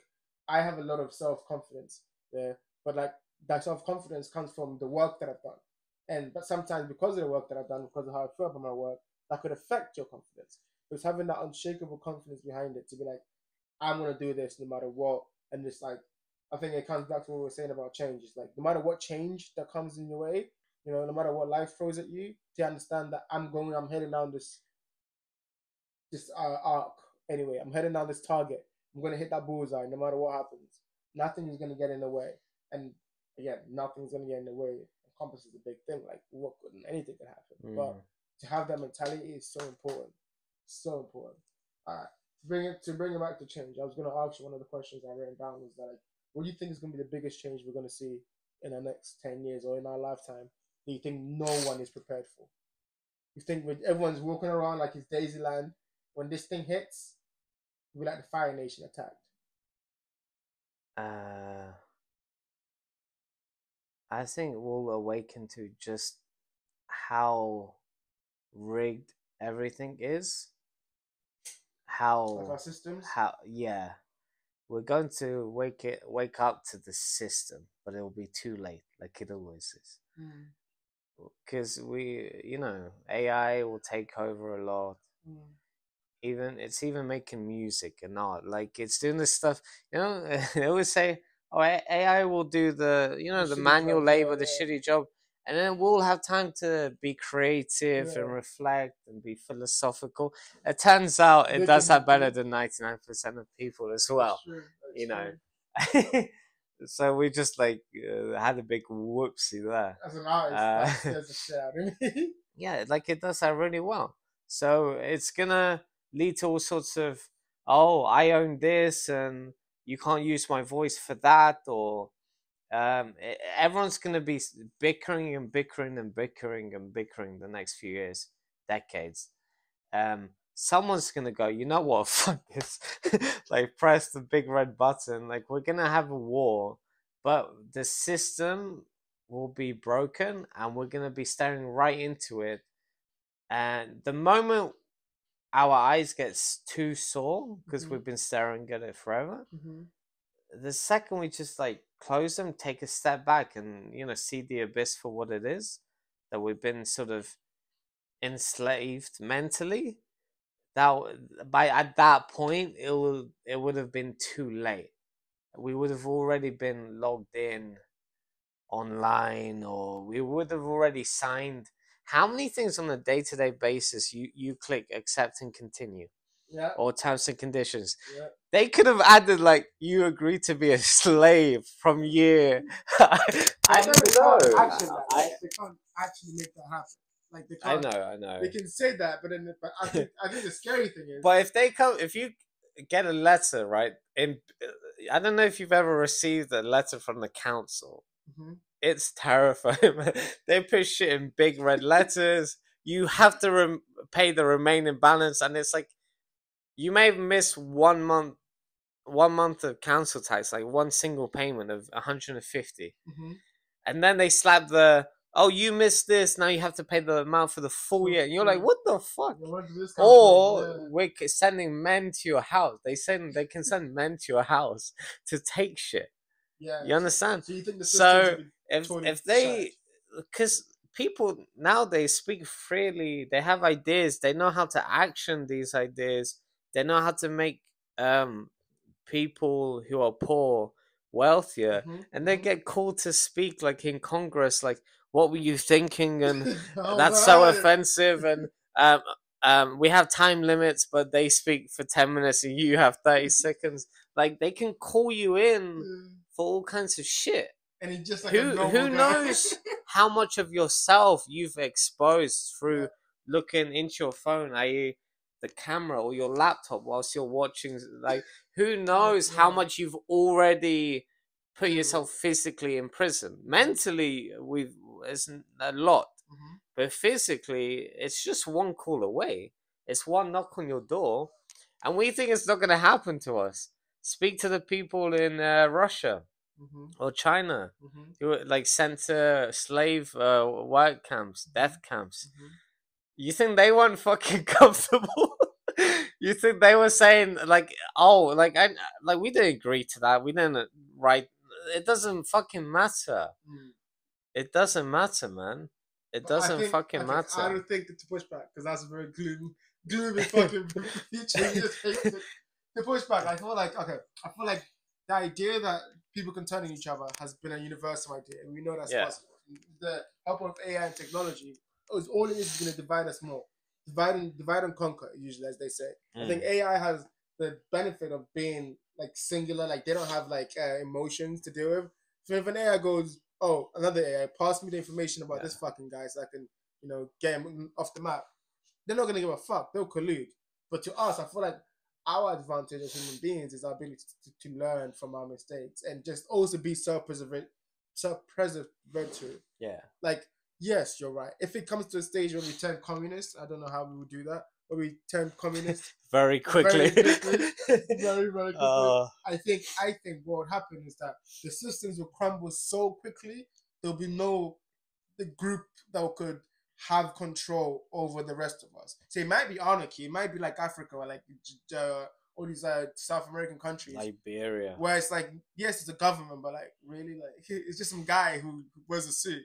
I have a lot of self confidence, yeah, but like that self confidence comes from the work that I've done. But sometimes because of the work that I've done, because of how I feel about my work, that could affect your confidence. But it's having that unshakable confidence behind it to be like, I'm gonna do this no matter what. And it's like, I think it comes back to what we were saying about change. It's like no matter what change that comes in your way, no matter what life throws at you, to understand that I'm heading down this arc anyway. I'm heading down this target. I'm gonna hit that bullseye no matter what happens. Nothing is gonna get in the way. And again, nothing's gonna get in the way. Compass is a big thing. Like what anything can happen. But to have that mentality is so important. So important. To bring it back to change, I was gonna ask you one of the questions I wrote down was that, like, what do you think is gonna be the biggest change we're gonna see in the next 10 years or in our lifetime that you think no one is prepared for? You think with everyone's walking around like it's Daisyland, when this thing hits, we'll be like the Fire Nation attacked. I think we'll awaken to just how rigged everything is. How like our systems. We're going to wake up to the system, but it will be too late, like it always is. Because AI will take over a lot. It's even making music and art. Like it's doing this stuff. They always say, "Oh, AI will do the the shitty manual job, yeah, labor, the yeah, shitty job," and then we'll have time to be creative yeah. and reflect and be philosophical. It turns out it They does can, that better than 99% of people as well. that's true, You that's know. true. So we just like had a big whoopsie there. As an artist, Uh, that scares the shit out of me. yeah, like it does that really well. So it's gonna lead to all sorts of, oh, I own this and you can't use my voice for that, or everyone's gonna be bickering and bickering and bickering and bickering the next few years, decades. Someone's gonna go, you know what, fuck this, like press the big red button, like we're gonna have a war, but the system will be broken and we're gonna be staring right into it. And the moment our eyes gets too sore because Mhm, we've been staring at it forever, mhm. the second we just like close them, take a step back and see the abyss for what it is, that we've been sort of enslaved mentally, that by at that point it would have been too late. We would have already been logged in online, or we would have already signed. How many things on a day-to-day basis you click accept and continue, Yeah, or terms and conditions? yeah. They could have added like you agree to be a slave from year. But I I know they don't can't know. action that. Like they can't actually make that happen. Like they I can't. know, I know. They can say that, but then, but I think the scary thing is. But if you get a letter, right? I don't know if you've ever received a letter from the council. Mhm. It's terrifying. They put shit in big red letters. You have to pay the remaining balance, and it's like you may have missed 1 month, 1 month of council tax, like one single payment of 150, Mhm. and then they slap the, oh, you missed this, now you have to pay the amount for the full For year, and you're like, free. what the fuck? Yeah, where did this come from? Or Yeah. we're sending men to your house. They can send men to your house to take shit. Yeah. You understand? So you think the systems So have been if totally if shattered? they, because people nowadays speak freely, they have ideas, they know how to action these ideas, they know how to make um people who are poor wealthier, Mhm. and they Mhm. get called to speak like in Congress, like, what were you thinking, and All that's so right. offensive, and um we have time limits, but they speak for 10 minutes and you have 30 seconds. Like they can call you in for all kinds of shit. And he's just like a Who normal guy. knows how much of yourself you've exposed Yeah. through looking into your phone, i.e. the camera or your laptop, whilst you're watching, like, who knows how Yeah. much you've already put Dude. yourself physically in prison. Mhm. Mentally, we've it's a lot, Mhm. but physically it's just one call away. It's one knock on your door, and we think it's not going to happen to us. Speak to the people in Russia Mhm. or China, Mhm. who were like sent to slave work camps, death camps. Mhm. You think they weren't fucking comfortable? You think they were saying like, oh, like we didn't agree to that. We didn't write. It doesn't fucking matter. Mm. It doesn't matter, man. It But I doesn't think fucking okay, I matter. don't think to push back because that's a very gloomy fucking future. You just hate to push back. I feel like okay, I feel like the idea that people can turn on each other has been a universal idea, and we know that's Yeah. possible. The help of AI and technology is all it is going to divide us more, divide and conquer. Usually, as they say, I think Mm. AI has the benefit of being like singular, like they don't have like emotions to deal with. So if an AI goes, oh, another AI, pass me the information about Yeah. this fucking guy so I can, get him off the map. They're not gonna give a fuck. They'll collude. But to us, I feel like our advantage as human beings is our ability to learn from our mistakes and just also be self-preservatory. Yeah. Like, yes, you're right. If it comes to a stage where we turn communist, I don't know how we would do that. But we turn communist Very quickly. very quickly, very very quickly. uh, I think what would happen is that the systems will crumble so quickly. There'll be no the group that could have control over the rest of us. So it might be anarchy. It might be like Africa or like all these South American countries Liberia. where it's like, yes, it's a government, but like really, like it's just some guy who wears a suit.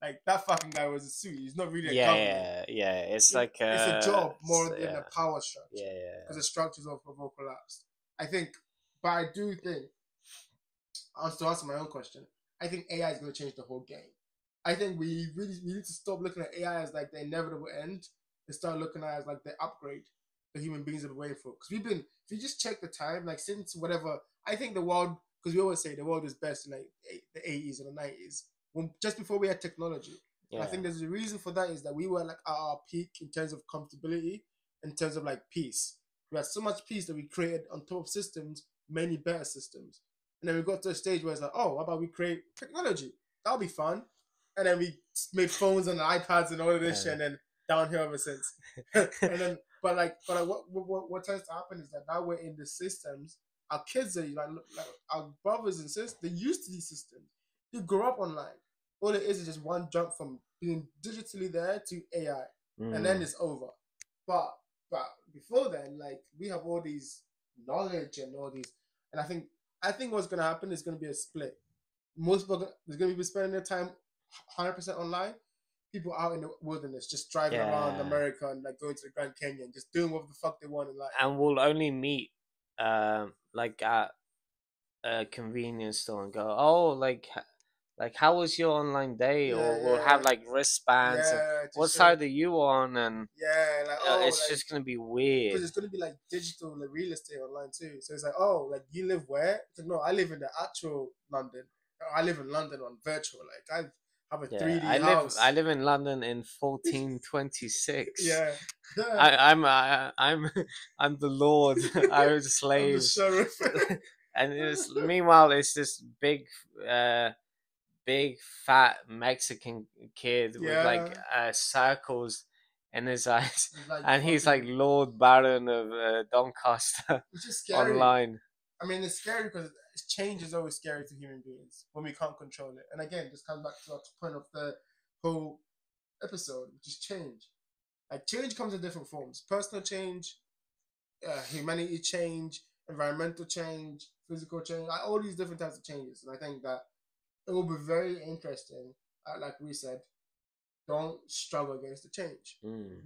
Like that fucking guy was a suit. He's not really a government. Yeah. It's like It's a job more than yeah, a power structure yeah. because the structures of all collapsed. I think, but I do think, to answer my own question, I think AI is going to change the whole game. I think we need to stop looking at AI as like the inevitable end and start looking at it as like the upgrade the human beings have been waiting for. Because we've been, if you just check the time, like since whatever, I think the world, because we always say the world was best in like the 80s and the 90s, when just before we had technology. And I Yeah. think there's a reason for that is that we were like at our peak in terms of comfortability, in terms of like peace. We had so much peace that we created on top of systems, many better systems. And then we got to a stage where it's like, oh, how about we create technology? That'll be fun. And then we made phones and iPads and all of this shit, and then downhill ever since. And then, but what tends to happen is that now we're in the systems. Our kids are like our brothers and sisters. They're used to these systems. They grow up online. All it is just one jump from being digitally there to AI, and then it's over. But before then, like we have all these knowledge and all these, and I think what's gonna happen is gonna be a split. Most people there's gonna be spending their time 100% online. People out in the wilderness, just driving around Yeah. America and like going to the Grand Canyon, just doing what the fuck they want in life. And we'll only meet like at a convenience store and go, oh, like how was your online day? Yeah, Or we'll have yeah, like wristbands and yeah. what Just show, side are you on? And yeah, like oh, it's like just gonna be because weird. it's gonna be like digital like real estate online too. So it's like oh, like you live where? It's like, no, I live in the actual London. I live in London on virtual. Like I have a Yeah, 3D house. I live in London in 1426. Yeah, yeah. I'm I'm the lord. I was a I'm the slave. sheriff. And meanwhile it's this uh big fat Mexican kid with like Yeah, circles in his eyes, like and he's like fucking, Lord Baron of Doncaster which is scary. online. I mean, it's scary because change is always scary to human beings when we can't control it. And again, this comes back to the point of the whole episode, which is change. Like change comes in different forms: personal change, humanity change, environmental change, physical change, like all these different types of changes. And I think that it will be very interesting. Like we said, don't struggle against the change.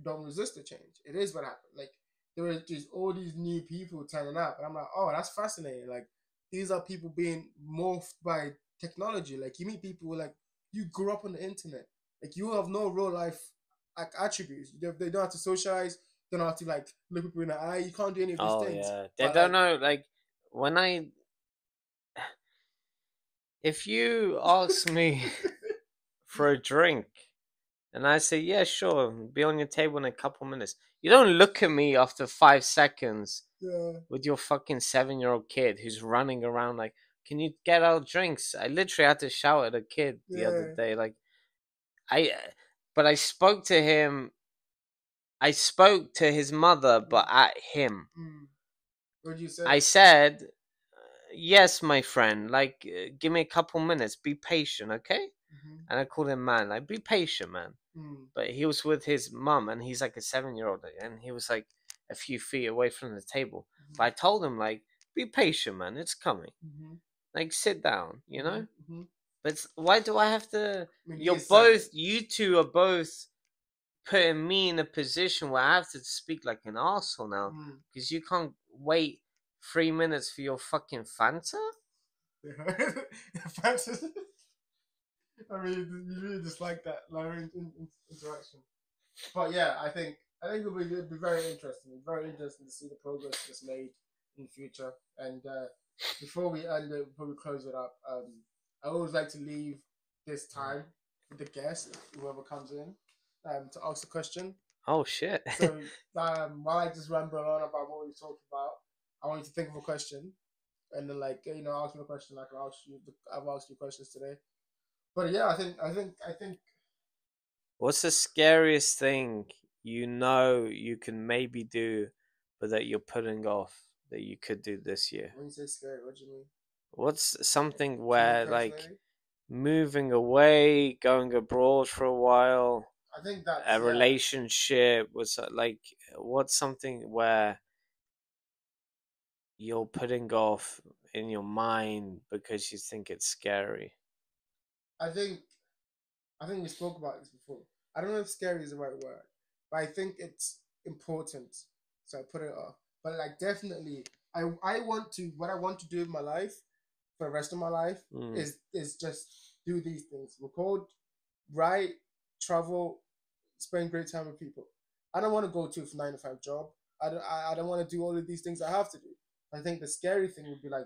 Don't resist the change. It is what happened. Like there were just all these new people turning up, and I'm like, oh, that's fascinating. Like these are people being morphed by technology. Like you meet people like you grew up on the internet. Like you have no real life like attributes. They don't have to socialize. They don't have to like look people in the eye. You can't do any of these Oh things. yeah, they But don't like, know. Like when if you ask me for a drink and I say, yeah, sure, be on your table in a couple minutes, you don't look at me after 5 seconds yeah, with your fucking 7-year-old kid who's running around like, can you get our drinks? I literally had to shout at a kid the other yeah. day. Like, I, but I spoke to him. I spoke to his mother, but at him. What do you say? I said, yes, my friend, like, give me a couple minutes. Be patient, okay? And I called him man, like, be patient, man. But he was with his mum, and he's like a 7-year-old, and he was like a few feet away from the table. But I told him, like, be patient, man. It's coming. Like, sit down, you know. But why do I have to? I mean, You're both. You two are both putting me in a position where I have to speak like an arsehole now because you can't wait 3 minutes for your fucking Fanta. Francis, I mean, you really just like that interaction. But yeah, I think it'll be very interesting. Very interesting to see the progress that's made in the future. And before we end it, before we close it up, I always like to leave this time with the guest, whoever comes in, to ask the question. Oh shit! So while I just ramble on about what we talked about, I want you to think of a question, and then like ask me a question. Like I've asked you questions today. But yeah, I think. What's the scariest thing you know you can maybe do, but that you're putting off that you could do this year? When you say scary, what do you mean? What's something To me where like personally, moving away, going abroad for a while, I think that's a relationship was like what's something where you're putting off in your mind because you think it's scary? I think I think we spoke about this before. I don't know if scary is the right word, but I think it's important. So I put it off. But like definitely, I want to what I want to do with my life for the rest of my life is just do these things: record, write, travel, spend great time with people. I don't want to go to a 9 to 5 job. I don't want to do all of these things I have to do. I think the scary thing would be like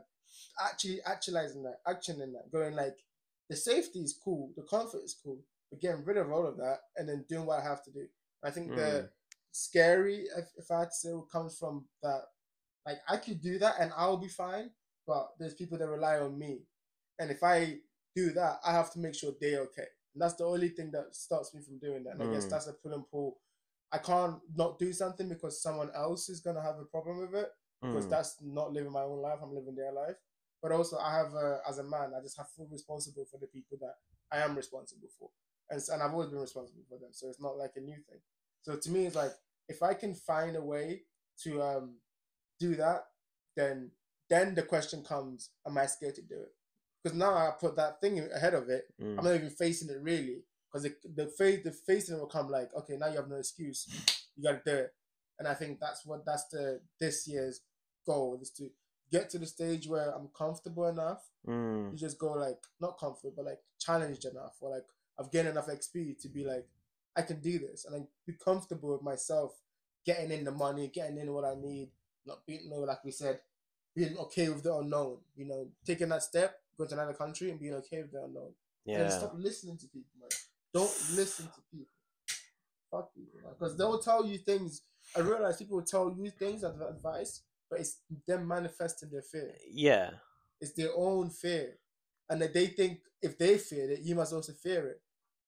actually actualizing that, action in that, going like the safety is cool, the comfort is cool, but getting rid of all of that and then doing what I have to do. I think the scary, if I had to say, comes from that. Like I could do that and I'll be fine, but there's people that rely on me, and if I do that, I have to make sure they're okay. And that's the only thing that stops me from doing that. And I guess that's a pull and pull. I can't not do something because someone else is gonna have a problem with it, because that's not living my own life. I'm living their life. But also, I have as a man, I just have full responsible for the people that I am responsible for, and I've always been responsible for them. So it's not like a new thing. So to me, it's like if I can find a way to do that, then the question comes: am I scared to do it? Because now I put that thing ahead of it. I'm not even facing it really, because the facing it will come like, okay, now you have no excuse. You got to do it. And I think that's this year's goal is to get to the stage where I'm comfortable enough to just go like not comfortable, but like challenged enough, or like I've gained enough XP to be like I can do this, and I be comfortable with myself getting in the money, getting in what I need, not being like we said, being okay with the unknown. Taking that step, go to another country and being okay with the unknown. Yeah. And stop listening to people, man. Don't listen to people. Fuck people, man. Because they'll tell you things. I realize people will tell you things as advice, but it's them manifesting their fear. Yeah. It's their own fear. And that they think if they fear it, you must also fear it.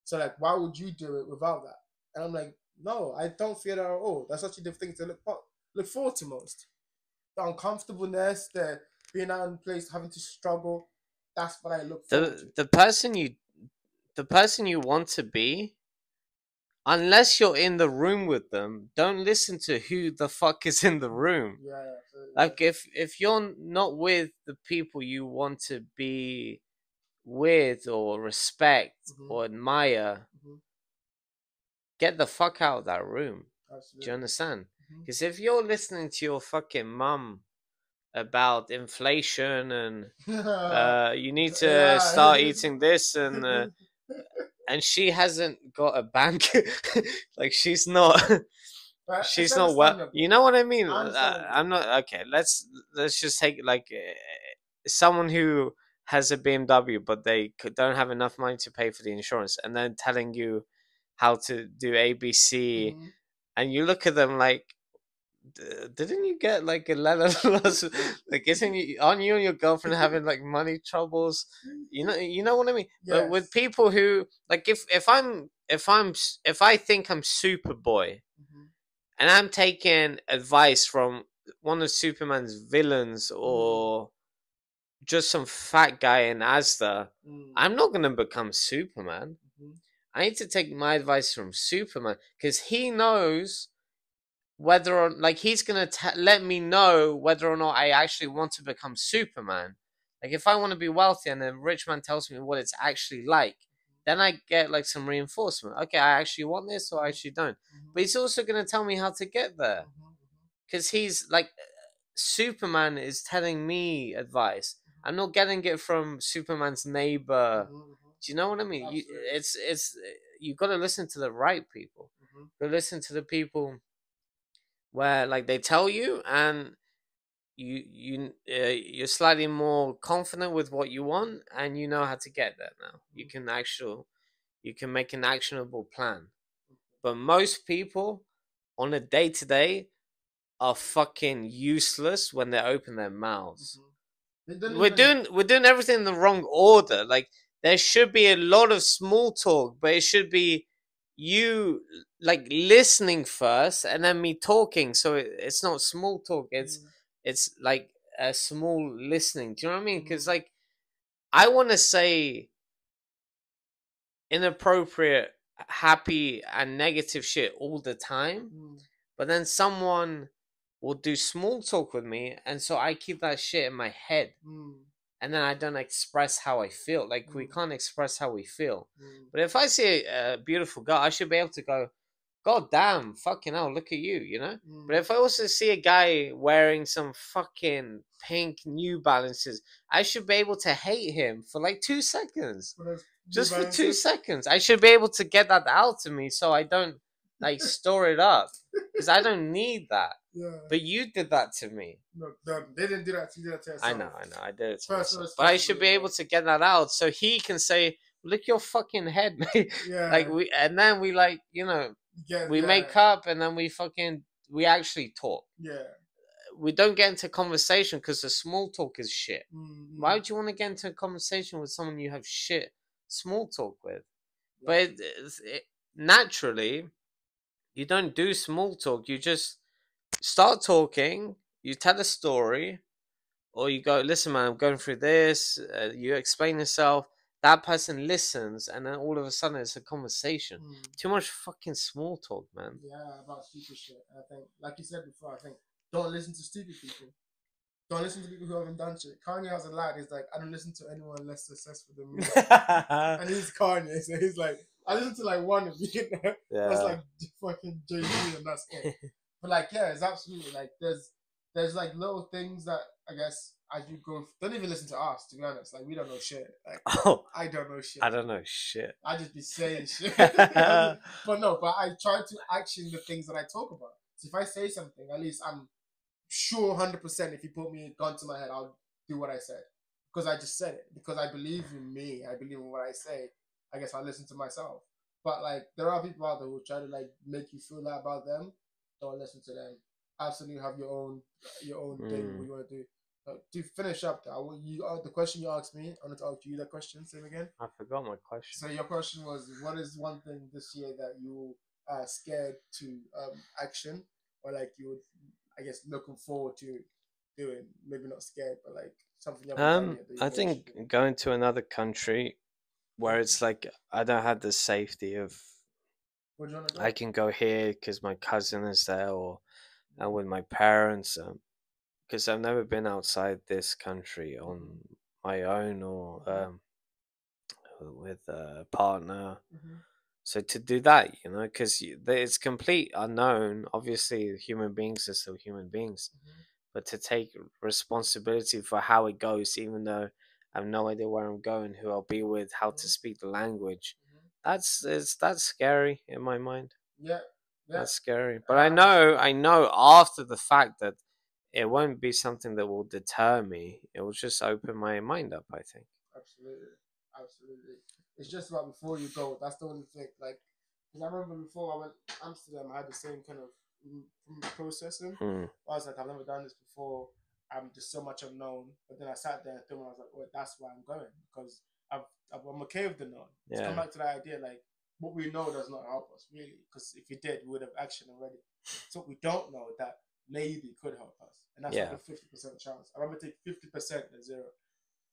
So like, why would you do it without that? And I'm like, no, I don't fear that at all. That's actually the thing to look forward to most. The uncomfortableness, the being out in place, having to struggle. That's what I look forward to. The person you want to be, unless you're in the room with them, don't listen to who the fuck is in the room. Yeah. Like if you're not with the people you want to be with or respect or admire, get the fuck out of that room. Absolutely. Do you understand? Because if you're listening to your fucking mum about inflation and you need to start eating this and she hasn't got a bank, like she's not she's not well, you know what I mean. I'm not okay. Let's just take like someone who has a BMW but they don't have enough money to pay for the insurance, and then telling you how to do ABC, and you look at them like, didn't you get like a letter like aren't you and your girlfriend having like money troubles? You know what I mean. Yes. But with people who like if I think I'm Superboy and I'm taking advice from one of Superman's villains or just some fat guy in Asda, I'm not gonna become Superman. I need to take my advice from Superman because he knows whether or like he's gonna let me know whether or not I actually want to become Superman. Like if I want to be wealthy and a rich man tells me what it's actually like, then I get like some reinforcement. Okay, I actually want this or I actually don't. But he's also gonna tell me how to get there because he's like Superman is telling me advice. I'm not getting it from Superman's neighbor. Do you know what I mean? It's you got to listen to the right people. You got to listen to the people where like they tell you and you're slightly more confident with what you want and you know how to get there now. You can make an actionable plan. But most people on a day-to-day are fucking useless when they open their mouths. We're doing everything in the wrong order. Like there should be a lot of small talk, but it should be you like listening first and then me talking. So it's not small talk. It's like a small listening. Do you know what I mean? Because like I want to say inappropriate, happy, and negative shit all the time, but then someone will do small talk with me, and so I keep that shit in my head. and then I don't express how I feel. Like we Mm. can't express how we feel. Mm. But if I see a beautiful girl, I should be able to go, God damn, fucking hell, look at you, you know? But Mm. if I also see a guy wearing some fucking pink New Balances, I should be able to hate him for like 2 seconds. For those New Just for Balances? 2 seconds. I should be able to get that out of me so I don't like store it up. Because I don't need that. Yeah. But you did that to me. No, they didn't do that to you. They did that to yourself. I know. I did it to Personal myself. But I should be responsibility, able to get that out so he can say, look your fucking head, mate. Yeah. Like and then we like, you know, Yeah, we yeah. make up and then we actually talk. Yeah. We don't get into conversation because the small talk is shit. Mm-hmm. Why would you want to get into a conversation with someone you have shit small talk with? Yeah. But naturally, you don't do small talk. You just start talking. You tell a story, or you go, listen, man, I'm going through this. You explain yourself. That person listens, and then all of a sudden it's a conversation. Too much fucking small talk, man. Yeah, about stupid shit. I think, like you said before, I think don't listen to stupid people. Don't listen to people who haven't done shit. Kanye has a line. He's like, I don't listen to anyone less successful than me. And he's Kanye, so he's like, I listen to like one of you. Yeah. That's like fucking Jay-Z, and that's it. But like, yeah, it's absolutely like there's like little things that I guess as you go, don't even listen to us. To be honest, like we don't know shit. Like I don't know shit. I don't know shit. I just be saying shit. But no, but I try to action the things that I talk about. So if I say something, at least I'm sure 100% if you put me a gun to my head, I'll do what I said. Because I just said it. Because I believe in me. I believe in what I say. I guess I listen to myself. But like there are people out there who try to like make you feel that about them. Don't listen to them. Absolutely have your own thing what you want to do. To finish up, the question you asked me, I want to ask you that question. Same again. I forgot my question. So your question was, what is one thing this year that you are scared to action, or like you would, I guess, looking forward to doing? Maybe not scared, but like something you haven't done yet. I think going to another country where it's like I don't have the safety of. Where do you want to go? I can go here because my cousin is there, or and with my parents. Because I've never been outside this country on my own or with a partner. So to do that, you know, because it's complete unknown. Obviously, human beings are still human beings, but to take responsibility for how it goes, even though I have no idea where I'm going, who I'll be with, how to speak the language, that's scary in my mind. Yeah. That's scary. But I know after the fact that it won't be something that will deter me. It will just open my mind up, I think. Absolutely. It's just about before you go. That's the only thing. Like, because I remember before I went to Amsterdam, I had the same kind of processing. I was like, I've never done this before. I'm just so much unknown. But then I sat there and thought, I was like, well, that's why I'm going, because I'm okay with the known. Yeah. To come back to that idea, like, what we know does not help us, really. Because if we did, we would have action already. So what we don't know, that maybe could help us. And that's like a 50% chance. I remember take 50% and zero.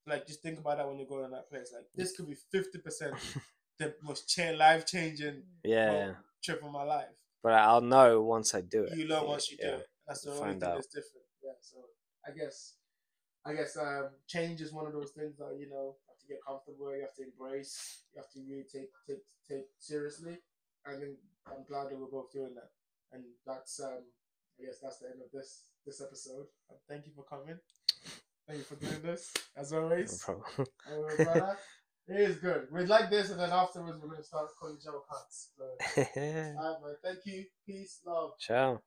Like, just think about that when you're going to that place. Like, this could be 50% the most life-changing trip of my life. But I'll know once I do it. You know once you do it. That's the only thing that's different. Yeah, so I guess change is one of those things that, you know, you have to get comfortable, you have to embrace, you have to really take seriously. I think I'm glad that we're both doing that. And that's I guess that's the end of this episode. Thank you for coming. Thank you for doing this, as always. No problem. It is good. We'd like this, and then afterwards we're going to start calling each other cunts. So, alright, man. Thank you. Peace, love. Ciao.